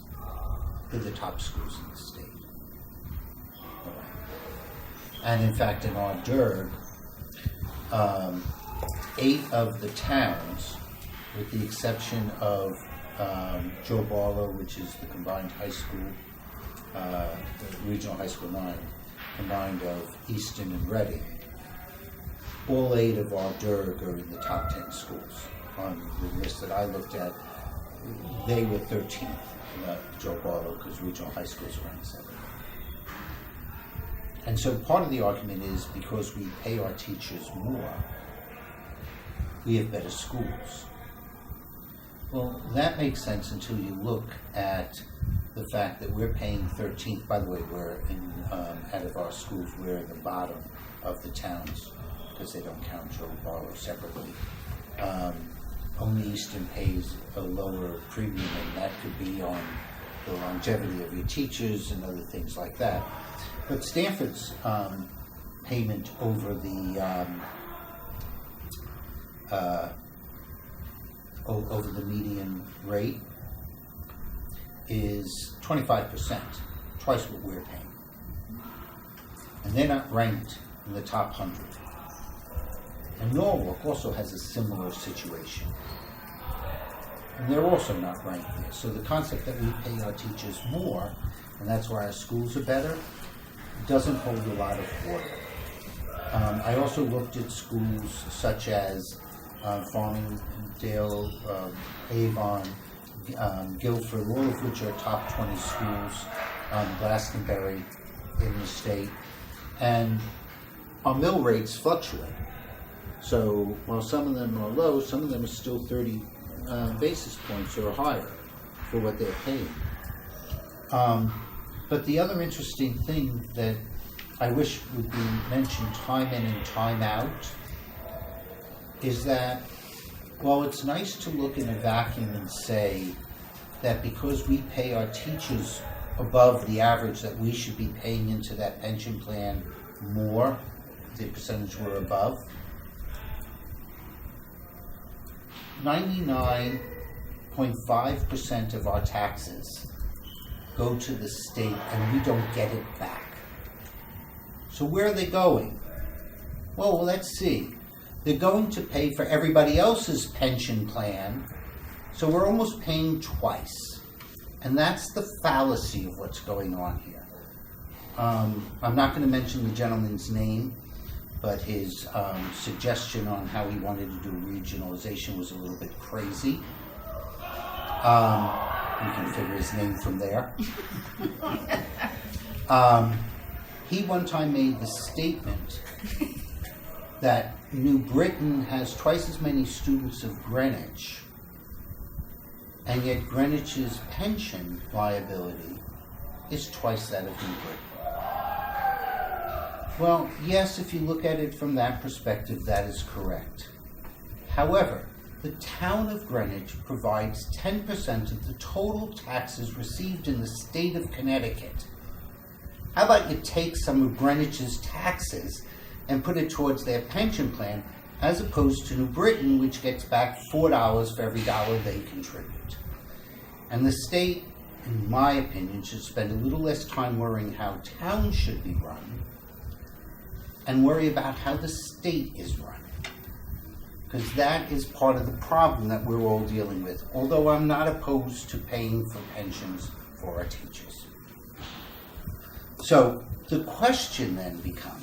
they're the top schools in the state. And in fact, in our DIRG, 8 of the towns, with the exception of Joe Barlow, which is the combined high school, the regional high school 9, combined of Easton and Reading, all 8 of our DIRG are in the top 10 schools. On the list that I looked at, they were 13th, Joe Barlow, because regional high schools are ranked 7th. And so part of the argument is because we pay our teachers more, we have better schools. Well, that makes sense until you look at the fact that we're paying 13th. By the way, we're in, out of our schools, we're in the bottom of the towns because they don't count Joe Barlow separately. Only Easton pays a lower premium, and that could be on the longevity of your teachers and other things like that. But Stanford's payment over the median rate is 25%, twice what we're paying. And they're not ranked in the top 100. And Norwalk also has a similar situation. And they're also not ranked there. So the concept that we pay our teachers more, and that's why our schools are better, doesn't hold a lot of water. I also looked at schools such as Farmingdale, Avon, Guilford, all of which are top 20 schools, Glastonbury in the state, and our mill rates fluctuate. So while some of them are low, some of them are still 30 basis points or higher for what they're paying. But the other interesting thing that I wish would be mentioned time in and time out is that while it's nice to look in a vacuum and say that because we pay our teachers above the average that we should be paying into that pension plan more, the percentage we're above, 99.5% of our taxes go to the state and we don't get it back. So where are they going? Well, let's see. They're going to pay for everybody else's pension plan, so we're almost paying twice. And that's the fallacy of what's going on here. I'm not going to mention the gentleman's name, but his suggestion on how he wanted to do regionalization was a little bit crazy. You can figure his name from there. He one time made the statement that New Britain has twice as many students of Greenwich, and yet Greenwich's pension liability is twice that of New Britain. Well, yes, if you look at it from that perspective, that is correct. However, the town of Greenwich provides 10% of the total taxes received in the state of Connecticut. How about you take some of Greenwich's taxes and put it towards their pension plan, as opposed to New Britain, which gets back $4 for every dollar they contribute. And the state, in my opinion, should spend a little less time worrying how towns should be run and worry about how the state is run. Because that is part of the problem that we're all dealing with, although I'm not opposed to paying for pensions for our teachers. So the question then becomes,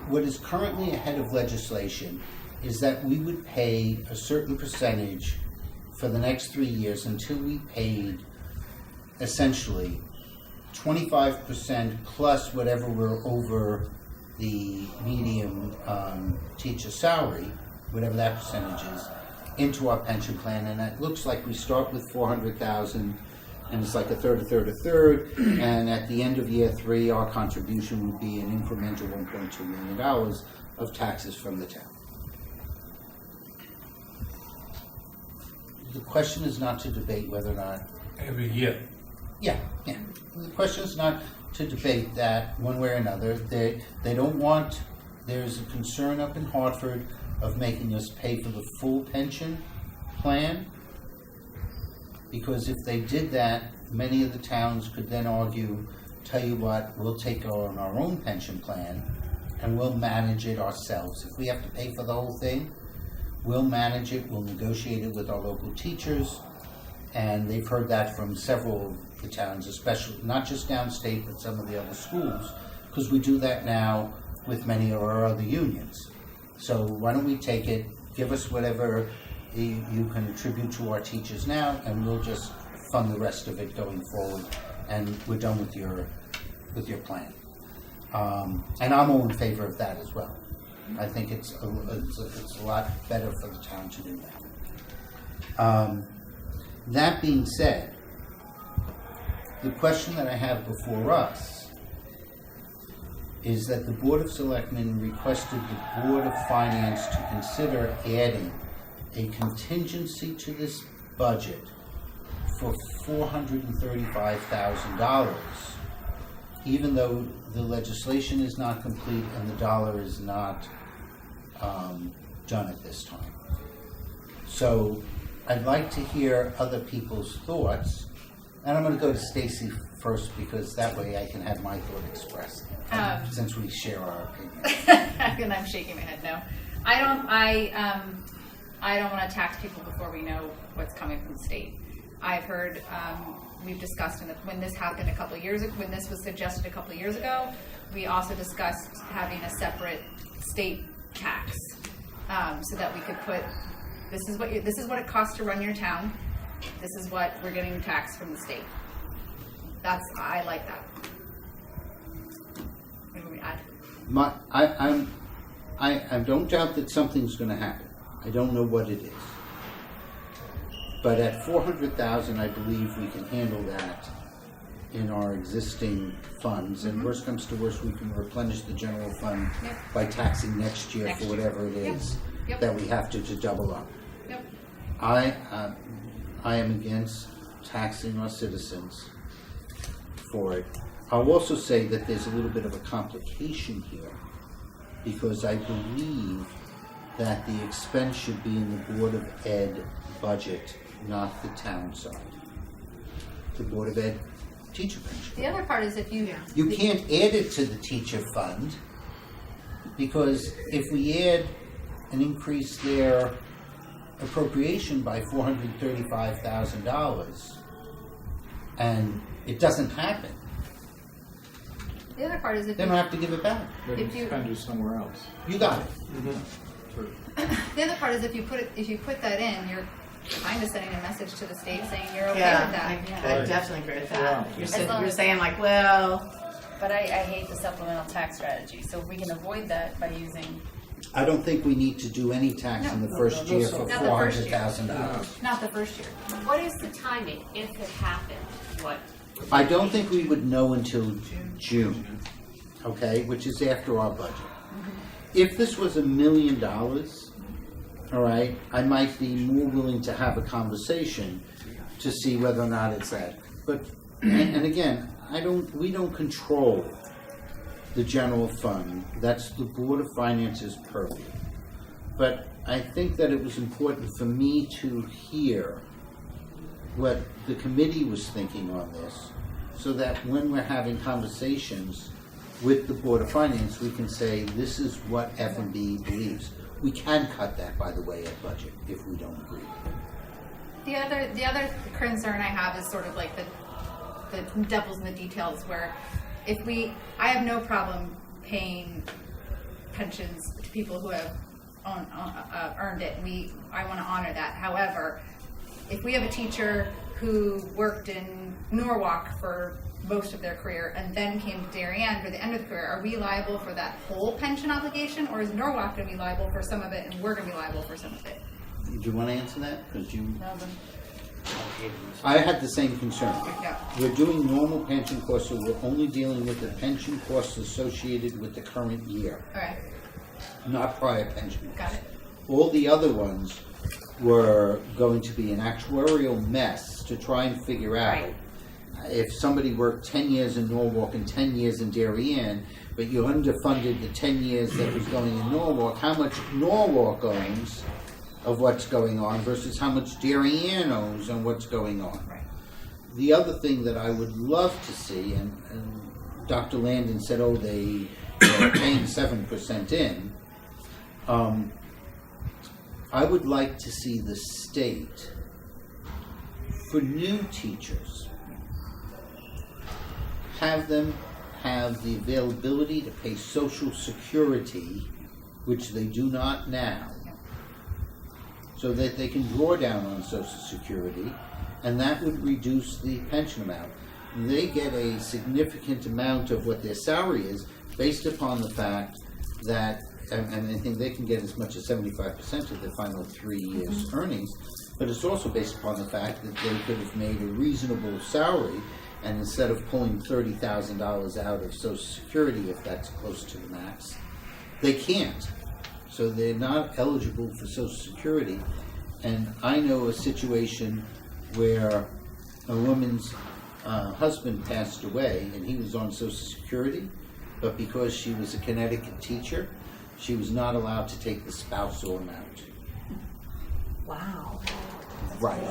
what is currently ahead of legislation is that we would pay a certain percentage for the next 3 years until we paid essentially 25% plus whatever we're over the median teacher salary, whatever that percentage is, into our pension plan. And it looks like we start with $400,000, and it's like a third, and at the end of year 3, our contribution would be an incremental $1.2 million of taxes from the town. The question is not to debate whether or not. Every year. Yeah. The question is not to debate that one way or another. They don't want. There's a concern up in Hartford of making us pay for the full pension plan, because if they did that, many of the towns could then argue, tell you what, we'll take on our own pension plan and we'll manage it ourselves. If we have to pay for the whole thing, we'll manage it, we'll negotiate it with our local teachers, and they've heard that from several of the towns, especially, not just downstate, but some of the other schools, because we do that now with many of our other unions. So why don't we take it, give us whatever you can attribute to our teachers now, and we'll just fund the rest of it going forward, and we're done with your plan. And I'm all in favor of that as well. I think it's a lot better for the town to do that. That being said, the question that I have before us is that the Board of Selectmen requested the Board of Finance to consider adding a contingency to this budget for $435,000, even though the legislation is not complete and the dollar is not done at this time. So I'd like to hear other people's thoughts, and I'm going to go to Stacy first because that way I can have my thought expressed, since we share our opinions. And I'm shaking my head no. I don't want to tax people before we know what's coming from the state. I've heard, we've discussed when this happened a couple of years ago, when this was suggested a couple of years ago, we also discussed having a separate state tax, so that we could put, this is what it costs to run your town. This is what we're getting taxed from the state. I like that. What do we add? I don't doubt that something's going to happen. I don't know what it is. But at $400,000, I believe we can handle that in our existing funds. And worst comes to worst, we can replenish the general fund by taxing next year for whatever it is that we have to double up. Yep. I am against taxing our citizens for it. I'll also say that there's a little bit of a complication here, because I believe that the expense should be in the Board of Ed budget, not the town side. The Board of Ed teacher pension. The other part is if you... You can't add it to the teacher fund, because if we add and increase their appropriation by $435,000 and it doesn't happen, The other part is if then you... I have to give it back. They If can you- spend it somewhere else. You got it. Sure. The other part is if you put that in, you're kind of sending a message to the state saying you're okay Yeah, with that. I definitely agree with that. Yeah. You're saying like, well, But I hate the supplemental tax strategy, so if we can avoid that by using, I don't think we need to do any tax in the first year for Not the first year. $400,000. not the first year. What is the timing, if it happened, what? I don't think we would know until June, okay, which is after our budget. If this was $1 million, all right, I might be more willing to have a conversation to see whether or not it's that. But, and again, we don't control the general fund. That's the Board of Finance's purview. But I think that it was important for me to hear what the committee was thinking on this, so that when we're having conversations with the Board of Finance, we can say, this is what F&B believes. We can cut that, by the way, at budget if we don't agree. The other concern I have is sort of like the devil's in the details, where I have no problem paying pensions to people who have earned it. I want to honor that. However, if we have a teacher who worked in Norwalk for most of their career and then came to Darien for the end of the career, are we liable for that whole pension obligation, or is Norwalk going to be liable for some of it and we're going to be liable for some of it? Do you want to answer that? Because you... I had the same concern. Yeah. We're doing normal pension costs, so we're only dealing with the pension costs associated with the current year, Okay, not prior pension. got it. All the other ones were going to be an actuarial mess to try and figure out Right. if somebody worked 10 years in Norwalk and 10 years in Darien, but you underfunded the 10 years that was going in Norwalk, how much Norwalk owns of what's going on versus how much Darien owns on what's going on. Right. The other thing that I would love to see, and Dr. Landon said, oh, they are paying 7% in, I would like to see the state, for new teachers, have them have the availability to pay Social Security, which they do not now, so that they can draw down on Social Security, and that would reduce the pension amount. They get a significant amount of what their salary is based upon the fact that, and I think they can get as much as 75% of their final 3 years' earnings, but it's also based upon the fact that they could have made a reasonable salary, and instead of pulling $30,000 out of Social Security, if that's close to the max, they can't. So they're not eligible for Social Security. And I know a situation where a woman's husband passed away and he was on Social Security, but because she was a Connecticut teacher, she was not allowed to take the spousal amount. Wow. Right.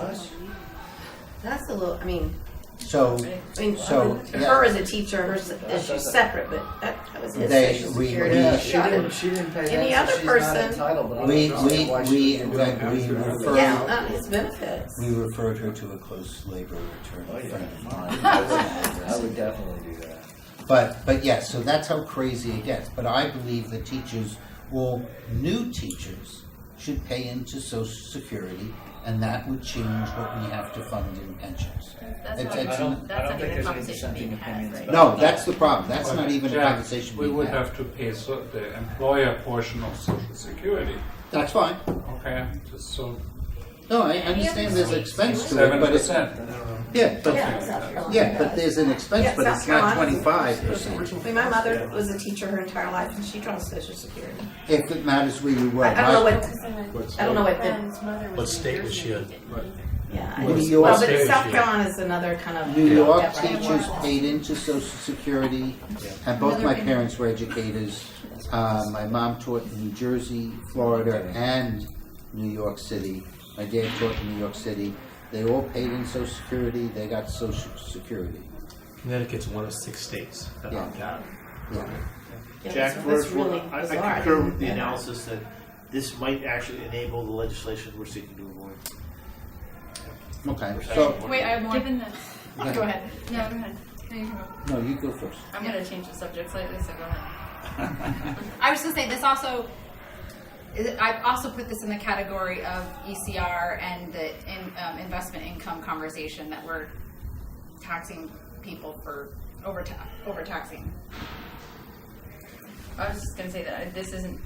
That's a little, I mean, So, her as a teacher, hers is she's separate, but that was his Social Security. Yeah, Shot she didn't pay that, Any so other she's not person- entitled, but I we don't understand why she didn't do it. referred, Yeah, not his benefits. we referred her to a close labor Oh, attorney yeah. friend of mine. I would definitely do that. But yes, so that's how crazy it gets. But I believe that teachers, well, new teachers should pay into Social Security, and that would change what we have to fund in pensions. That's It's- not, it's- I that's don't not think even a there's any conversation dissenting being had, opinions right? about No, that's the problem. That's not even a Jack, conversation we being would had. have to pay the employer portion of Social Security, That's fine. okay? Just so No, I understand there's expense to it, but it's, 7%. yeah, but, Yeah, South Carolina yeah, but does. there's an expense, Yeah, but South it's not Carolina. 25%. I mean, my mother was a teacher her entire life, and she draws Social Security. If it matters where you work. I don't know My- what, I don't know what the, Friend's mother was What in state New was Jersey she and in? didn't need anything. yeah. I New just- York Well, but State South was Carolina is another kind of. New York Yeah, right. teachers paid into Social Security, and both my parents were educators. My mom taught in New Jersey, Florida, and New York City. My dad taught in New York City. They all paid in Social Security. They got Social Security. Connecticut's one of 6 states that Yeah. opt out. Yeah. Yeah, Jack, that's first, really I bizarre. concur with the Yeah. analysis that this might actually enable the legislation we're seeking to avoid. Okay, so, Wait, I have more. Given that, Okay. Go ahead. No, go ahead. No, you can go. no, you go first. I'm gonna change the subject slightly, so go ahead. I was gonna say this also. I also put this in the category of ECR and the investment income conversation that we're taxing people for overtaxing. I was just gonna say that this isn't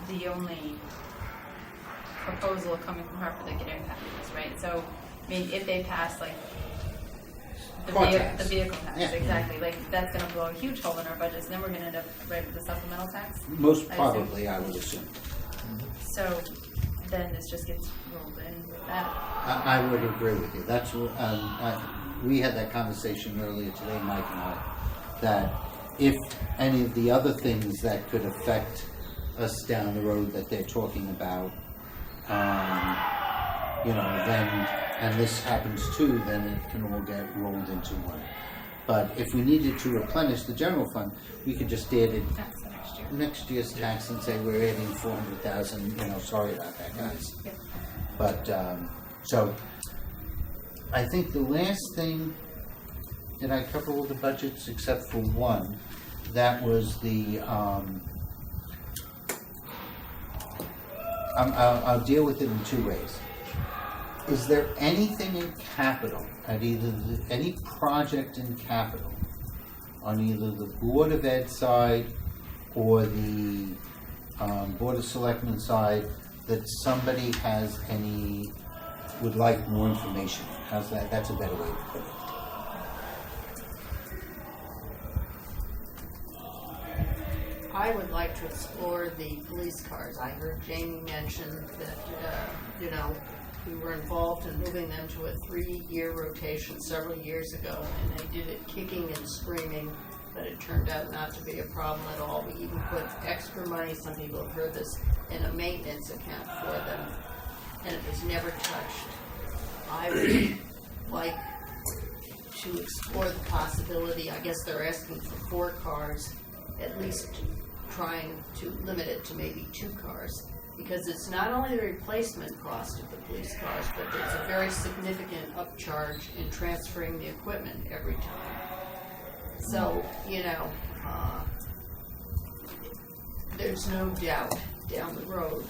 the only proposal coming from her for the getting packages, right? So, I mean, if they pass like Car tax. the vehicle tax, Yeah. exactly, like that's gonna blow a huge hole in our budgets, and then we're gonna end up right with the supplemental tax. Most I assume. probably, I would assume. So then this just gets rolled in with that. I would agree with you. That's we had that conversation earlier today, Mike and I, that if any of the other things that could affect us down the road that they're talking about, then, and this happens too, then it can all get rolled into one. But if we needed to replenish the general fund, we could just add it That's the next year. next year's tax and say we're adding 400,000, sorry about that, guys. Yep. But, so, I think the last thing, did I cover all the budgets except for one? That was the, I'll deal with it in 2 ways. Is there anything in capital, at either any project in capital, on either the Board of Ed side or the Board of Selectmen side, that somebody has any would like more information. How's that? That's a better way to put it. I would like to explore the police cars. I heard Jamie mention that, we were involved in moving them to a 3-year rotation several years ago, and they did it kicking and screaming, but it turned out not to be a problem at all. We even put extra money, some people have heard this, in a maintenance account for them, and it was never touched. I would like to explore the possibility, I guess they're asking for 4 cars, at least trying to limit it to maybe 2 cars, because it's not only the replacement cost of the police cars, but there's a very significant upcharge in transferring the equipment every time. So, there's no doubt down the road,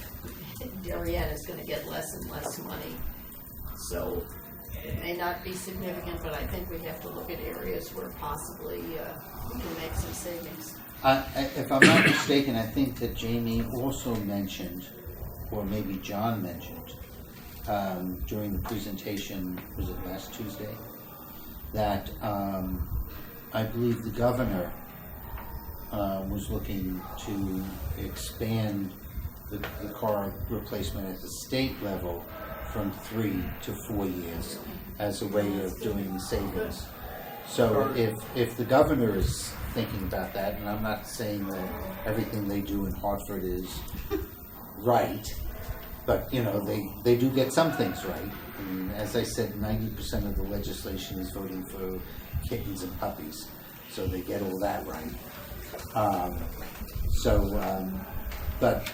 Darien is going to get less and less money. So it may not be significant, but I think we have to look at areas where possibly we can make some savings. If I'm not mistaken, I think that Jamie also mentioned, or maybe John mentioned, during the presentation, was it last Tuesday, that I believe the governor was looking to expand the car replacement at the state level from 3 to 4 years as a way of doing savings. So if the governor is thinking about that, and I'm not saying that everything they do in Hartford is right, but they do get some things right. And as I said, 90% of the legislation is voting for kittens and puppies, so they get all that right. But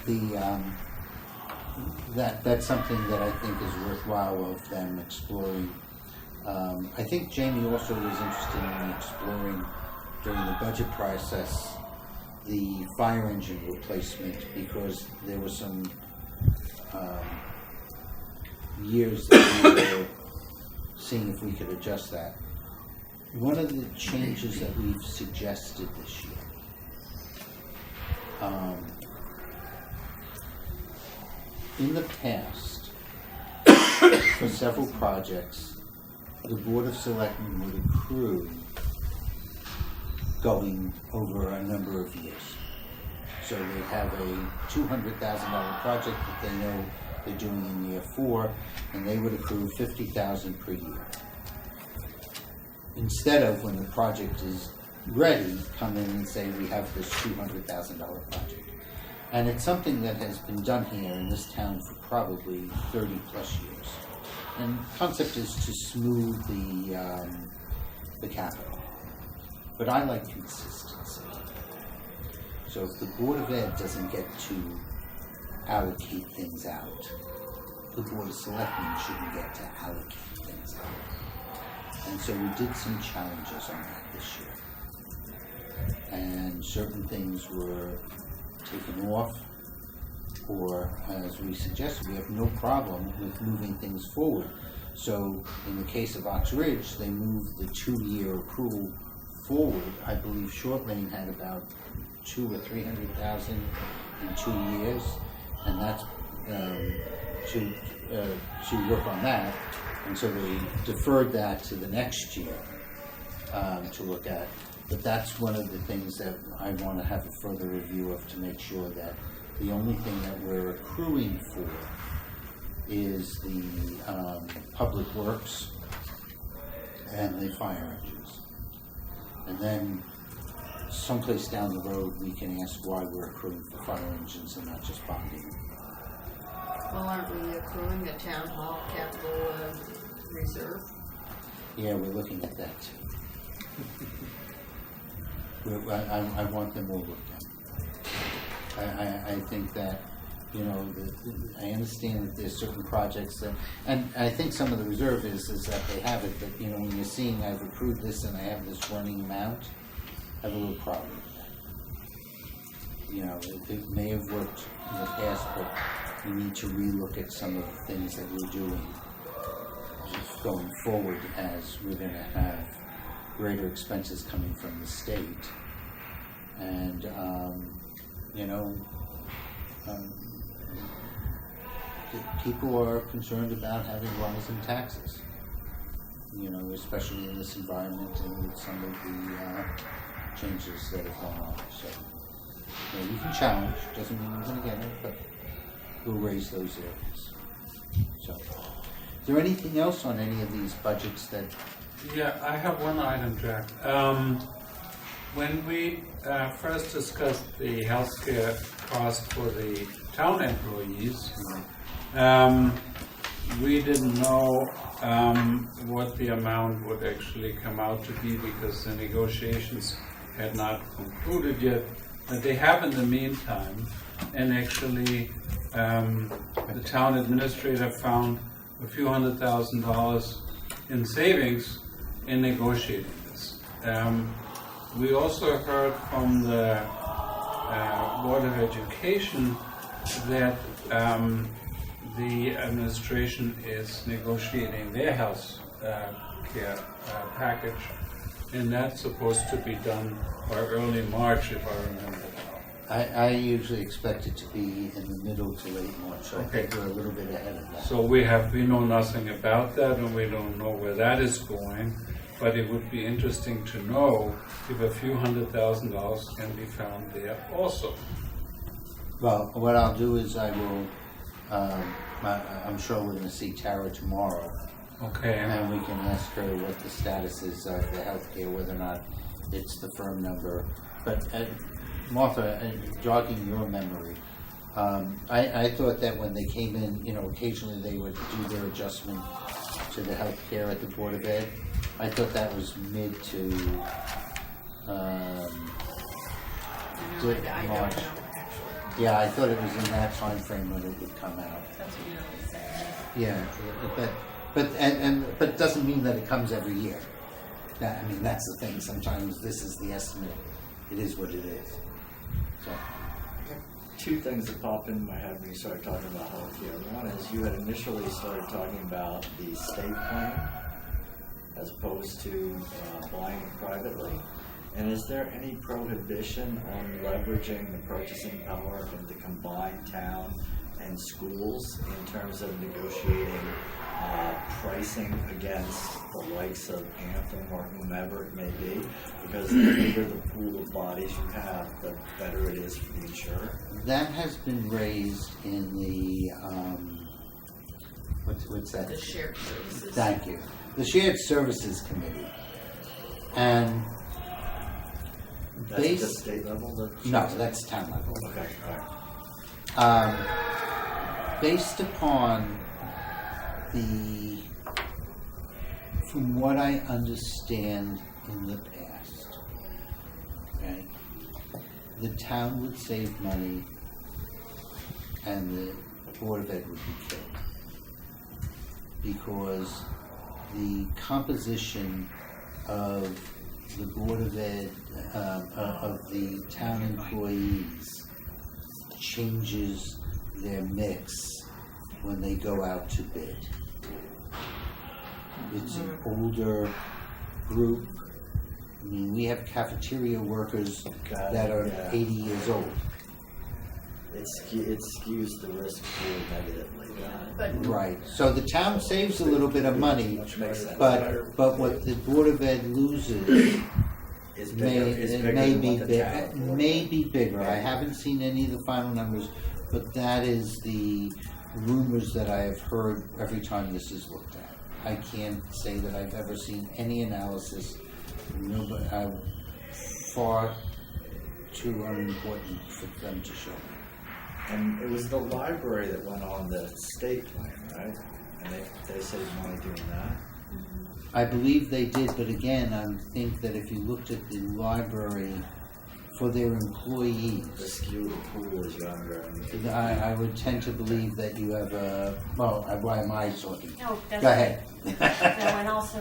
that's something that I think is worthwhile of them exploring. I think Jamie also was interested in exploring during the budget process the fire engine replacement, because there were some years that we were seeing if we could adjust that. One of the changes that we've suggested this year, in the past, for several projects, the Board of Selectmen would accrue going over a number of years. So they have a $200,000 project that they know they're doing in year 4, and they would accrue $50,000 per year. Instead of, when the project is ready, come in and say, we have this $200,000 project. And it's something that has been done here in this town for probably 30 plus years. And the concept is to smooth the capital. But I like consistency. So if the Board of Ed doesn't get to allocate things out, the Board of Selectmen shouldn't get to allocate things out. And so we did some challenges on that this year. And certain things were taken off, or as we suggested, we have no problem with moving things forward. So in the case of Ox Ridge, they moved the 2-year accrual forward. I believe Short Lane had about $200,000 or $300,000 in 2 years, and that's to work on that. And so they deferred that to the next year to look at. But that's one of the things that I want to have a further review of, to make sure that the only thing that we're accruing for is the public works and the fire engines. And then someplace down the road we can ask why we're accruing for fire engines and not just bonding. Well, aren't we accruing a town hall capital reserve? Yeah, we're looking at that too. I want them all looked at. I think that, I understand that there's certain projects that, and I think some of the reserve is that they have it, but, when you're seeing I've accrued this and I have this running amount, I have a little problem with that. It may have worked in the past, but we need to relook at some of the things that we're doing going forward, as we're going to have greater expenses coming from the state. And, people are concerned about having rising taxes. You know, especially in this environment and with some of the changes that have gone on. So, you know, we can challenge. Doesn't mean we're going to get it, but we'll raise those areas. So, is there anything else on any of these budgets that? Yeah, I have one item, Jack. When we first discussed the healthcare cost for the town employees, we didn't know what the amount would actually come out to be because the negotiations had not concluded yet. But they have in the meantime, and actually the town administrator found a few $100,000 in savings in negotiating this. We also heard from the Board of Education that the administration is negotiating their health care package, and that's supposed to be done by early March, if I remember. I usually expect it to be in the middle to late March, so I think we're a little bit ahead of that. So we know nothing about that, and we don't know where that is going. But it would be interesting to know if a few $100,000 can be found there also. Well, what I'll do is I will. I'm sure we're going to see Tara tomorrow. Okay. And we can ask her what the status is of the healthcare, whether or not it's the firm number. But Martha, jogging your memory, I thought that when they came in, you know, occasionally they would do their adjustment to the healthcare at the Board of Ed. I thought that was mid to March. Yeah, I thought it was in that time frame when it would come out. That's what you always say. Yeah, but it doesn't mean that it comes every year. I mean, that's the thing. Sometimes this is the estimate. It is what it is. So. Two things that pop into my head when you started talking about healthcare. One is you had initially started talking about the state plan as opposed to buying it privately. And is there any prohibition on leveraging the purchasing power of the combined town and schools in terms of negotiating pricing against the likes of Anthem or whomever it may be? Because the bigger the pool of bodies you have, the better it is for the insurer. That has been raised in the, what's that? The shared services. Thank you. The Shared Services Committee. And That's at the state level? No, that's town level. Okay, all right. Based upon from what I understand in the past, okay, the town would save money and the Board of Ed would be killed. Because the composition of the Board of Ed, of the town employees changes their mix when they go out to bid. It's an older group. I mean, we have cafeteria workers that are 80 years old. It skews the risk pool negatively. Right. So the town saves a little bit of money, Which makes sense. but what the Board of Ed loses may be bigger. I haven't seen any of the final numbers, but that is the rumors that I have heard every time this is looked at. I can't say that I've ever seen any analysis. Nobody, far too unimportant for them to show. And it was the library that went on the state plan, right? And they saved money doing that. I believe they did, but again, I think that if you looked at the library for their employees, the skew of the pool is younger. I would tend to believe that you have why am I talking? No, that's Go ahead. No, and also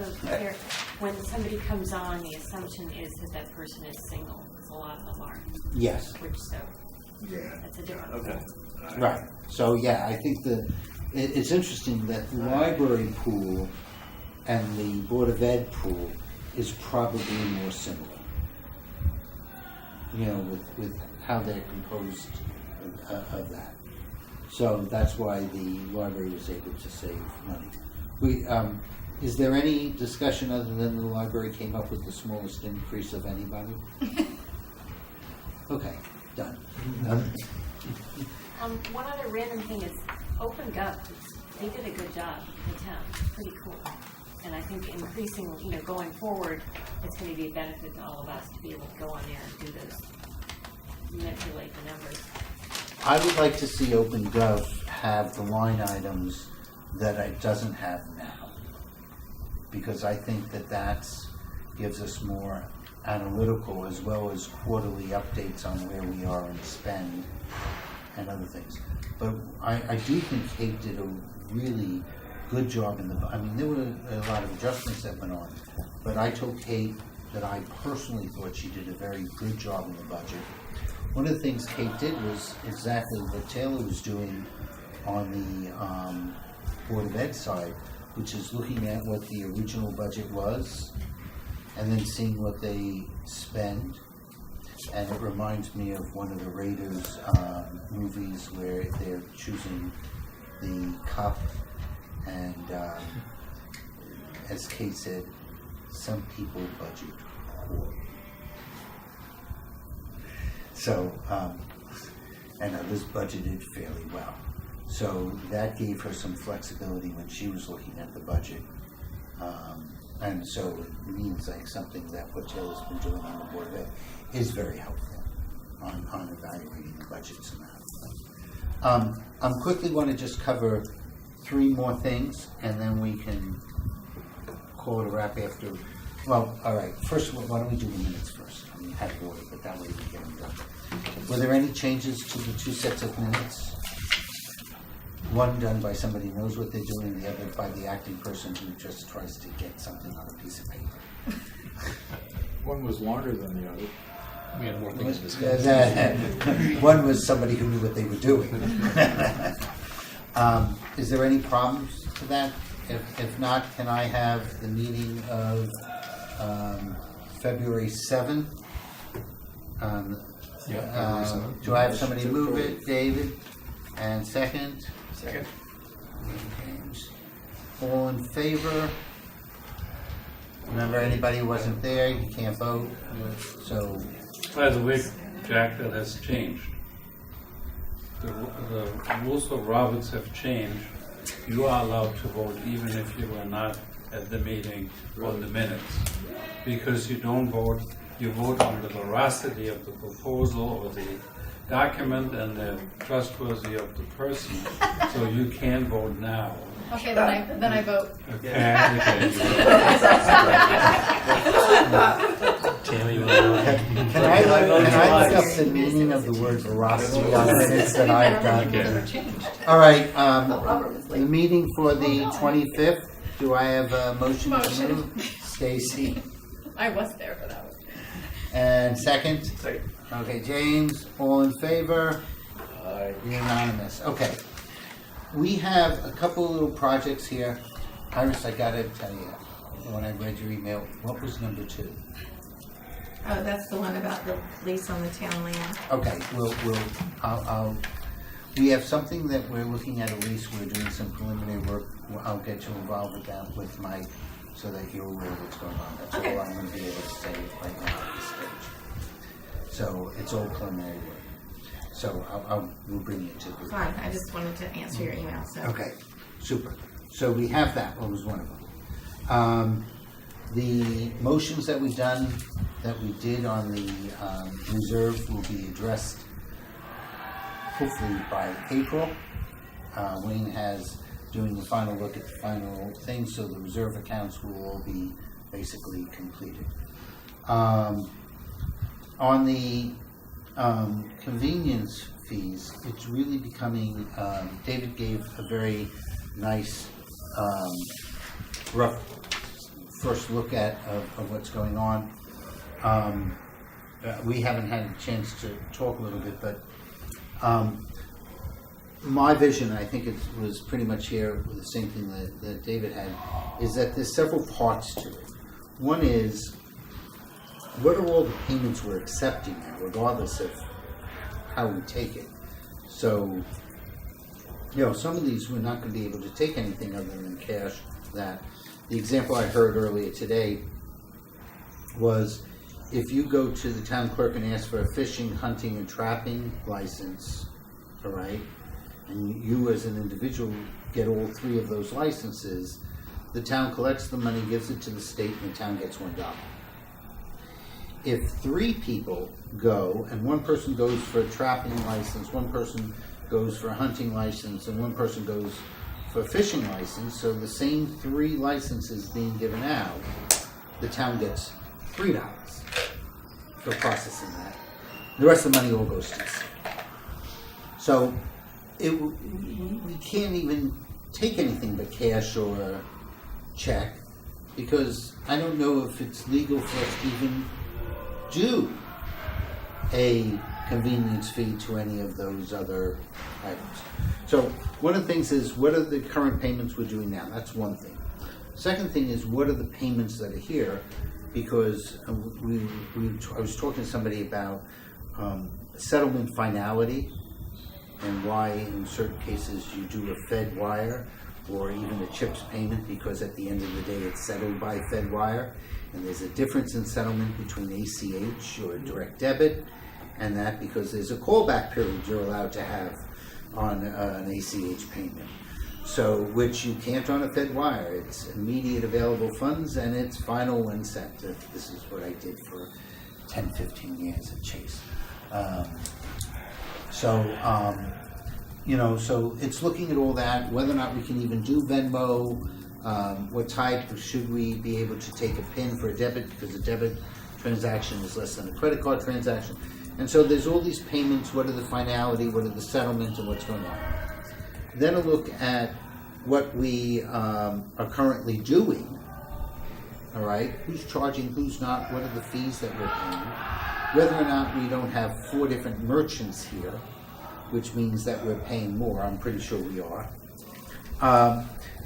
when somebody comes on, the assumption is that person is single, because a lot of them are. Yes. That's a different. Okay. Right. So yeah, I think it's interesting that the library pool and the Board of Ed pool is probably more similar. You know, with how they're composed of that. So that's why the library was able to save money. Is there any discussion other than the library came up with the smallest increase of anybody? Okay, done. One other random thing is OpenGov, they did a good job, the town, pretty cool. And I think increasing, going forward, it's going to be a benefit to all of us to be able to go on there and do those, manipulate the numbers. I would like to see OpenGov have the line items that it doesn't have now. Because I think that gives us more analytical as well as quarterly updates on where we are in spend and other things. But I do think Kate did a really good job there were a lot of adjustments that went on, but I told Kate that I personally thought she did a very good job in the budget. One of the things Kate did was exactly what Taylor was doing on the Board of Ed side, which is looking at what the original budget was and then seeing what they spend. And it reminds me of one of the Raiders movies where they're choosing the cup, and as Kate said, some people budget poor. So, and others budgeted fairly well. So that gave her some flexibility when she was looking at the budget. And so it means like something that what Taylor's been doing on the Board of Ed is very helpful on evaluating the budgets and that. I quickly want to just cover 3 more things, and then we can call it a wrap after. Well, all right. First, why don't we do the minutes first? I mean, have order, but that way we get them done. Were there any changes to the 2 sets of minutes? One done by somebody who knows what they're doing, the other by the acting person who just tries to get something on a piece of paper. One was longer than the other. We had more things to discuss. One was somebody who knew what they were doing. Is there any problems to that? If not, can I have the meeting of February 7th? February 7th. Do I have somebody move it? David? And second? Second. James. All in favor? Remember, anybody who wasn't there, you can't vote. So, By the way, Jack, that has changed. The rules of Roberts have changed. You are allowed to vote even if you were not at the meeting on the minutes. Because you don't vote, you vote on the veracity of the proposal or the document and the trustworthy of the person. So you can vote now. Okay, then I vote. Okay. Tammy, you want to? can I look up the meaning of the word veracity on minutes that I've got? All right, the meeting for the 25th, do I have a motion to move? Stacy? I was there for that one. And second? Second. Okay, James, all in favor? Aye. Unanimous. Okay. We have a couple of little projects here. Iris, I gotta tell you, when I read your email, what was number 2? Oh, that's the one about the lease on the town land. Okay, we have something that we're looking at least. We're doing some preliminary work. I'll get you involved with that with Mike so that you're aware of what's going on. That's Okay. all I'm gonna be able to say right now at this stage. So it's all preliminary work. So we'll bring you to the. Fine, I just wanted to answer your email, so. Okay, super. So we have that. What was one of them? The motions that we did on the reserve will be addressed hopefully by April. Wayne has doing the final look at the final thing, so the reserve accounts will all be basically completed. On the convenience fees, it's really becoming, David gave a very nice rough first look at of what's going on. We haven't had a chance to talk a little bit, but my vision, I think it was pretty much here with the same thing that David had, is that there's several parts to it. One is, what are all the payments we're accepting now, regardless of how we take it? So some of these we're not going to be able to take anything other than cash. That the example I heard earlier today was if you go to the town clerk and ask for a fishing, hunting, and trapping license, all right, and you as an individual get all 3 of those licenses, the town collects the money, gives it to the state, and the town gets $1. If 3 people go, and one person goes for a trapping license, one person goes for a hunting license, and one person goes for a fishing license, so the same 3 licenses being given out, the town gets $3 for processing that. The rest of the money all goes to the state. So we can't even take anything but cash or a check, because I don't know if it's legal for us to even do a convenience fee to any of those other items. So one of the things is, what are the current payments we're doing now? That's one thing. Second thing is, what are the payments that are here? Because I was talking to somebody about settlement finality, and why in certain cases you do a Fed wire or even a CHIPS payment, because at the end of the day it's settled by Fed wire, and there's a difference in settlement between ACH or direct debit and that, because there's a callback period you're allowed to have on an ACH payment, so which you can't on a Fed wire. It's immediate available funds and it's final when sent. This is what I did for 10-15 years at Chase. So it's looking at all that, whether or not we can even do Venmo, what type, should we be able to take a PIN for a debit, because a debit transaction is less than a credit card transaction. And so there's all these payments, what are the finality, what are the settlements, and what's going on. Then a look at what we are currently doing, all right, who's charging, who's not, what are the fees that we're paying, whether or not we don't have 4 different merchants here, which means that we're paying more. I'm pretty sure we are.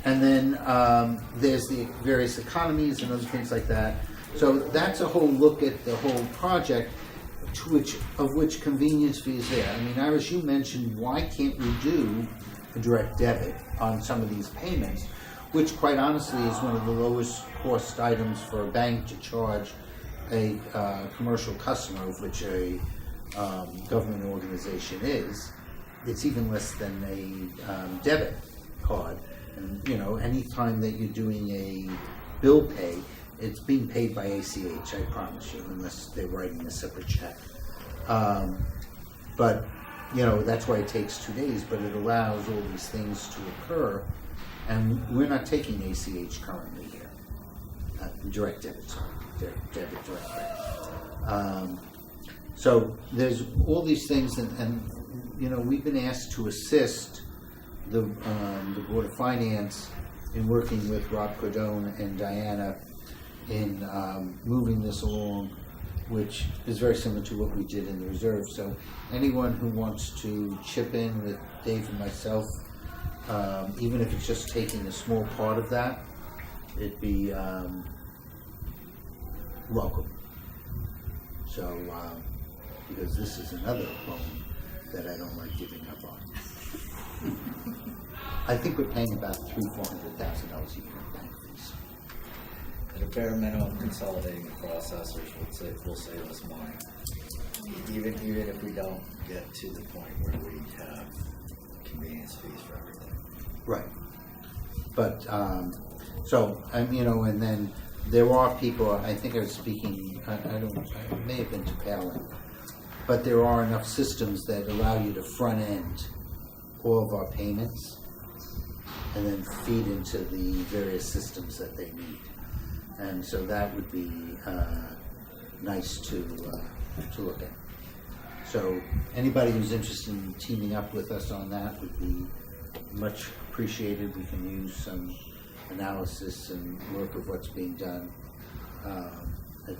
And then there's the various economies and other things like that. So that's a whole look at the whole project, of which convenience fee is there. I mean, Iris, you mentioned, why can't we do a direct debit on some of these payments, which quite honestly is one of the lowest cost items for a bank to charge a commercial customer, of which a government organization is. It's even less than a debit card. And any time that you're doing a bill pay, it's being paid by ACH, I promise you, unless they're writing a separate check. But that's why it takes 2 days, but it allows all these things to occur, and we're not taking ACH currently here. Direct debit, sorry. Debit direct. So there's all these things, and we've been asked to assist the Board of Finance in working with Rob Cordone and Diana in moving this along, which is very similar to what we did in the reserve. So anyone who wants to chip in with Dave and myself, even if it's just taking a small part of that, it'd be welcome. So, because this is another loan that I don't like giving up on. I think we're paying about $300,000-400,000 a year in bank fees. At a bare minimum, consolidating the processors will save us money. Even if we don't get to the point where we have convenience fees for everything. Right. But and then there are people. I think I was speaking. I may have been to Palin, but there are enough systems that allow you to front end all of our payments and then feed into the various systems that they need. And so that would be nice to look at. So anybody who's interested in teaming up with us on that would be much appreciated. We can use some analysis and work of what's being done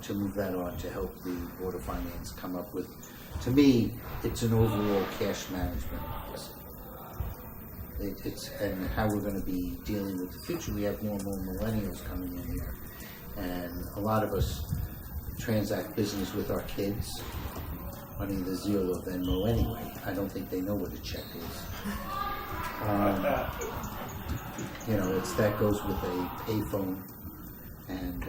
to move that on to help the Board of Finance come up with, to me, it's an overall cash management policy. It's and how we're going to be dealing with the future. We have more and more millennials coming in here, and a lot of us transact business with our kids on either Zelle or Venmo anyway. I don't think they know what a check is. You know, that goes with a payphone, and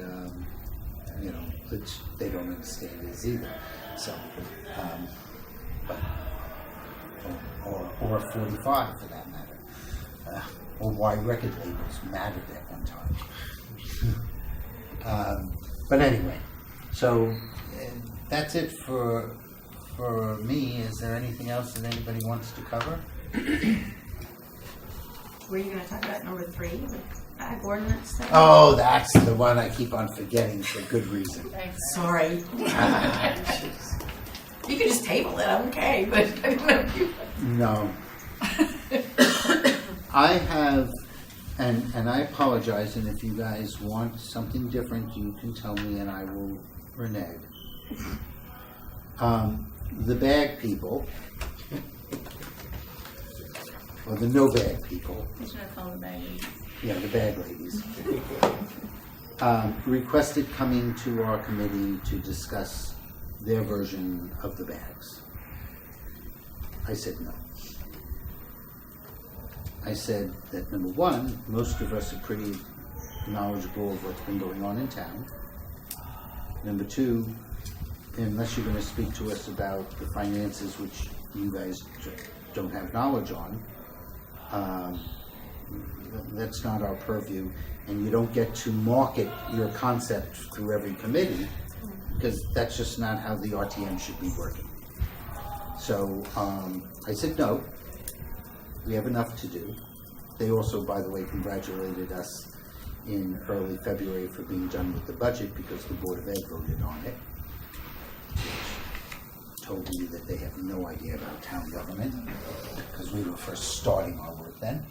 they don't understand this either. So, but or 45 for that matter, or why record labels mattered at one time. But anyway, so that's it for me. Is there anything else that anybody wants to cover? Were you gonna talk about number 3, the bag ordinance thing? Oh, that's the one I keep on forgetting for good reason. Sorry. You can just table it, I'm okay, but I don't know if you... No. I have, and I apologize, and if you guys want something different, you can tell me and I will renege. The bag people, or the no bag people, yeah, the bag ladies, requested coming to our committee to discuss their version of the bags. I said no. I said that, number one, most of us are pretty knowledgeable of what's been going on in town. Number two, unless you're going to speak to us about the finances, which you guys don't have knowledge on, that's not our purview, and you don't get to market your concept through every committee, because that's just not how the RTM should be working. So I said no. We have enough to do. They also, by the way, congratulated us in early February for being done with the budget because the Board of Ed voted on it. Told me that they have no idea about town government because we were first starting our work then.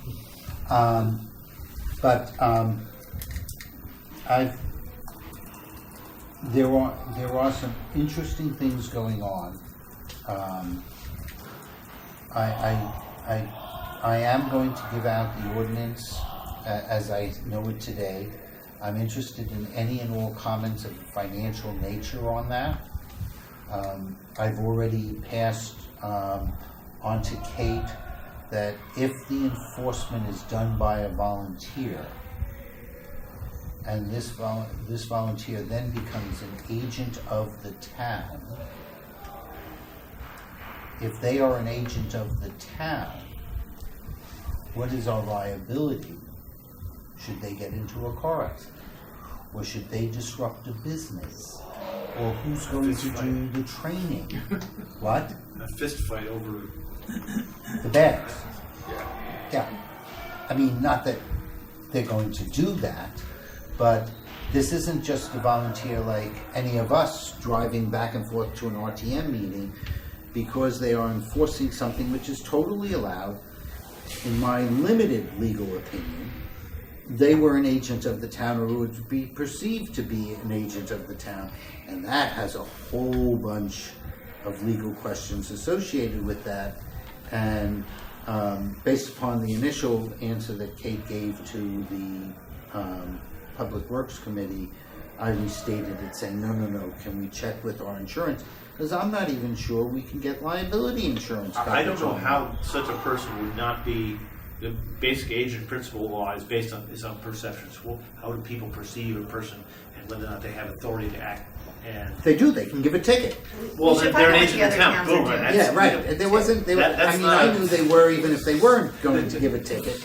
There are some interesting things going on. I am going to give out the ordinance as I know it today. I'm interested in any and all comments of a financial nature on that. I've already passed on to Kate that if the enforcement is done by a volunteer, and this volunteer then becomes an agent of the town, if they are an agent of the town, what is our liability? Should they get into a car accident? Or should they disrupt a business? Or who's going to do the training? What? A fist fight over the bags. Yeah. I mean, not that they're going to do that, but this isn't just a volunteer like any of us driving back and forth to an RTM meeting because they are enforcing something which is totally allowed. In my limited legal opinion, they were an agent of the town or would be perceived to be an agent of the town. And that has a whole bunch of legal questions associated with that. And based upon the initial answer that Kate gave to the Public Works Committee, I restated it saying, no, can we check with our insurance? Because I'm not even sure we can get liability insurance coverage. I don't know how such a person would not be. The basic agent principle law is based on perceptions. Well, how do people perceive a person, and whether or not they have authority to act? And they do. They can give a ticket. Well, they're an agent of the town. Boom. Yeah, right. There wasn't. I knew they were, even if they weren't going to give a ticket.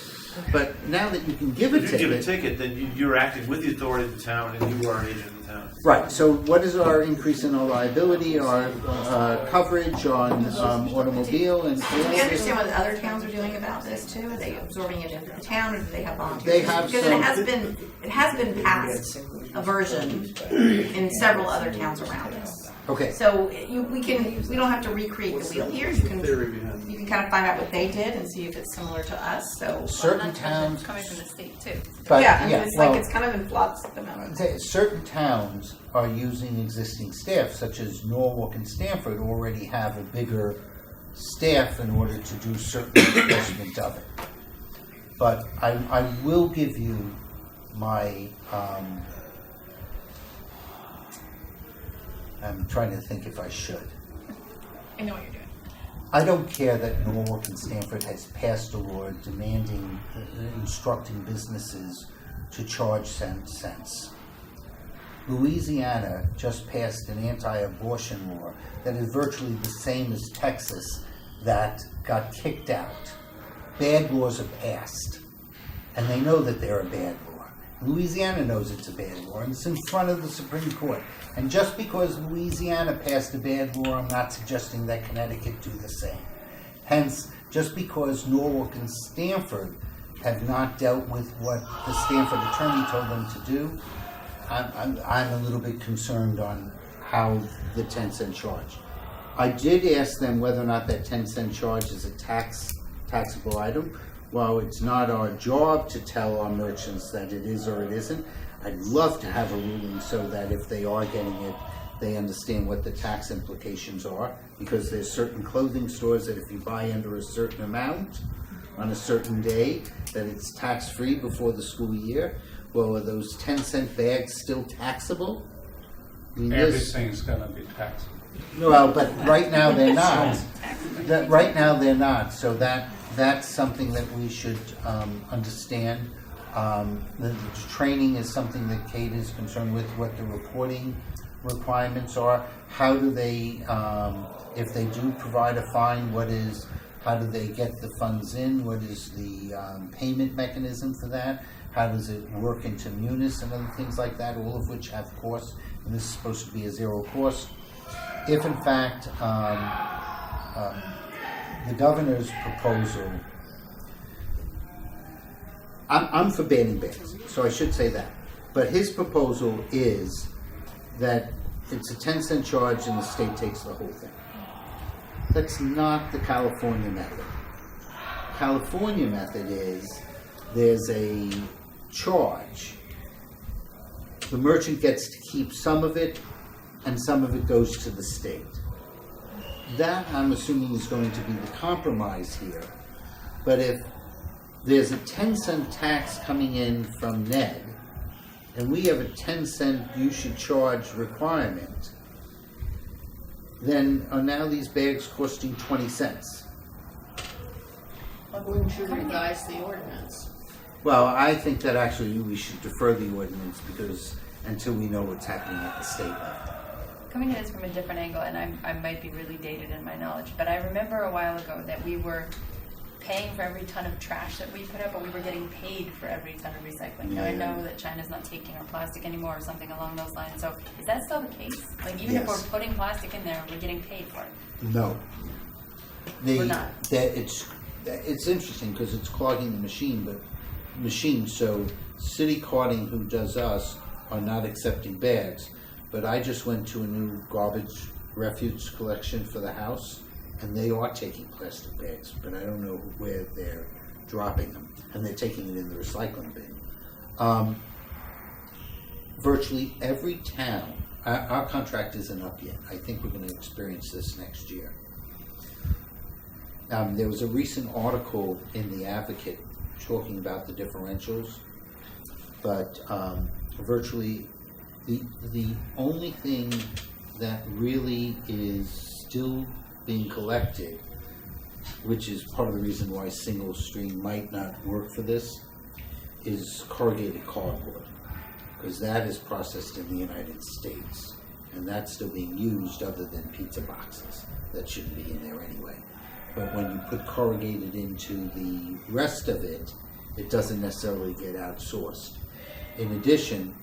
But now that you can give a ticket... If you give a ticket, then you're acting with the authority of the town, and you are an agent of the town. Right. So what is our increase in our liability, our coverage on automobile? And do we understand what the other towns are doing about this, too? Are they absorbing it into the town, or do they have volunteers? They have because it has been passed, a version, in several other towns around us. Okay. So we don't have to recreate the wheel here. You can kind of find out what they did and see if it's similar to us. So certain towns coming from the state too. But it's kind of in flux at the moment. Certain towns are using existing staff, such as Norwalk and Stamford already have a bigger staff in order to do certain enforcement of it. But I will give you my I'm trying to think if I should. I know what you're doing. I don't care that Norwalk and Stamford has passed a law demanding, instructing businesses to charge cents. Louisiana just passed an anti-abortion law that is virtually the same as Texas that got kicked out. Bad laws are passed, and they know that they're a bad law. Louisiana knows it's a bad law, and it's in front of the Supreme Court. And just because Louisiana passed a bad law, I'm not suggesting that Connecticut do the same. Hence, just because Norwalk and Stamford have not dealt with what the Stamford attorney told them to do, I'm a little bit concerned on how the 10-cent charge. I did ask them whether or not that 10-cent charge is a taxable item. While it's not our job to tell our merchants that it is or it isn't, I'd love to have a ruling so that if they are getting it, they understand what the tax implications are, because there's certain clothing stores that if you buy under a certain amount on a certain day, that it's tax-free before the school year. Well, are those 10-cent bags still taxable? I mean, Everything's gonna be taxable. well, but right now they're not. Right now they're not. So that's something that we should understand. The training is something that Kate is concerned with. What the reporting requirements are. How do they, if they do provide a fine, how do they get the funds in? What is the payment mechanism for that? How does it work into Munis and other things like that, all of which have costs, and this is supposed to be a zero cost. If in fact the governor's proposal, I'm for banning bags, so I should say that, but his proposal is that it's a 10-cent charge and the state takes the whole thing. That's not the California method. California method is there's a charge. The merchant gets to keep some of it, and some of it goes to the state. That, I'm assuming, is going to be the compromise here. But if there's a 10-cent tax coming in from Ned, and we have a 10-cent you should charge requirement, then are now these bags costing 20 cents? Wouldn't you revise the ordinance? Well, I think that actually we should defer the ordinance because until we know what's happening at the state level. Coming at this from a different angle, and I might be really dated in my knowledge, but I remember a while ago that we were paying for every ton of trash that we put up, but we were getting paid for every ton of recycling. Now I know that China's not taking our plastic anymore or something along those lines, so is that still the case? Like even if we're putting plastic in there, we're getting paid for it? No. We're not. It's interesting because it's clogging the machine, so City Carting, who does us, are not accepting bags. But I just went to a new garbage refuse collection for the house, and they are taking plastic bags, but I don't know where they're dropping them, and they're taking it in the recycling bin. Virtually every town, our contract isn't up yet. I think we're going to experience this next year. There was a recent article in The Advocate talking about the differentials, but virtually the only thing that really is still being collected, which is part of the reason why single stream might not work for this, is corrugated cardboard, because that is processed in the United States, and that's still being used other than pizza boxes. That shouldn't be in there anyway. But when you put corrugated into the rest of it, it doesn't necessarily get outsourced. In addition,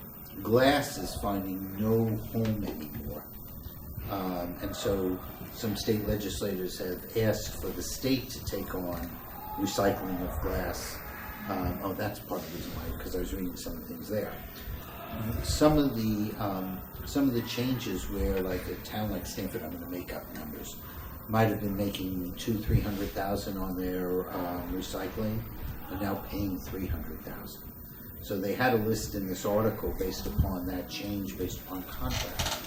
glass is finding no home anymore. And so some state legislators have asked for the state to take on recycling of glass. That's part of the reason why, because I was reading some of the things there. Some of the changes where, like a town like Stamford, I'm going to make up numbers, might have been making $200,000-300,000 on their recycling, are now paying $300,000. So they had a list in this article based upon that change, based upon contract,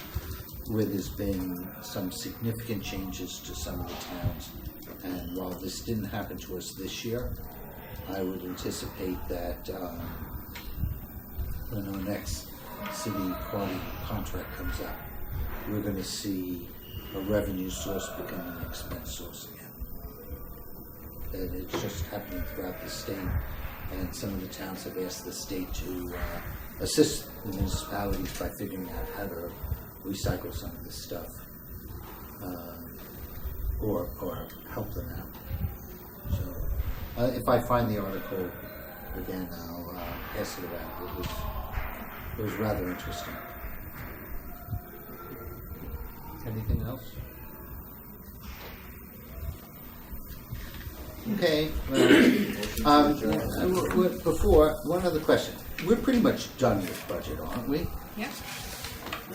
where there's been some significant changes to some of the towns. And while this didn't happen to us this year, I would anticipate that when our next city quality contract comes up, we're going to see a revenue source become an expense source again. that it's just happening throughout the state, and some of the towns have asked the state to assist the municipalities by figuring out how to recycle some of this stuff, or help them out. So, if I find the article again, I'll pass it around. It was rather interesting. Anything else? Okay. Before, one other question. We're pretty much done with budget, aren't we? Yeah.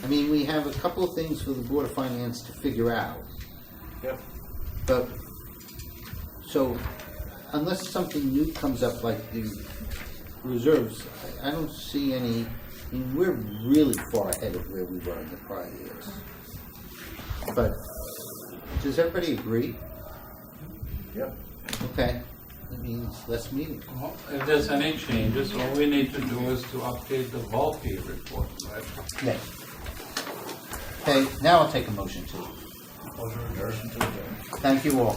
I mean, we have a couple of things for the Board of Finance to figure out. Yep. But, so, unless something new comes up like the reserves, I don't see any, I mean, we're really far ahead of where we were in the prior years. But, does everybody agree? Yep. Okay, that means less meetings. Well, if there's any changes, all we need to do is to update the Volpe report, right? Yes. Okay, now I'll take a motion to. Motion to adjourn. Thank you all.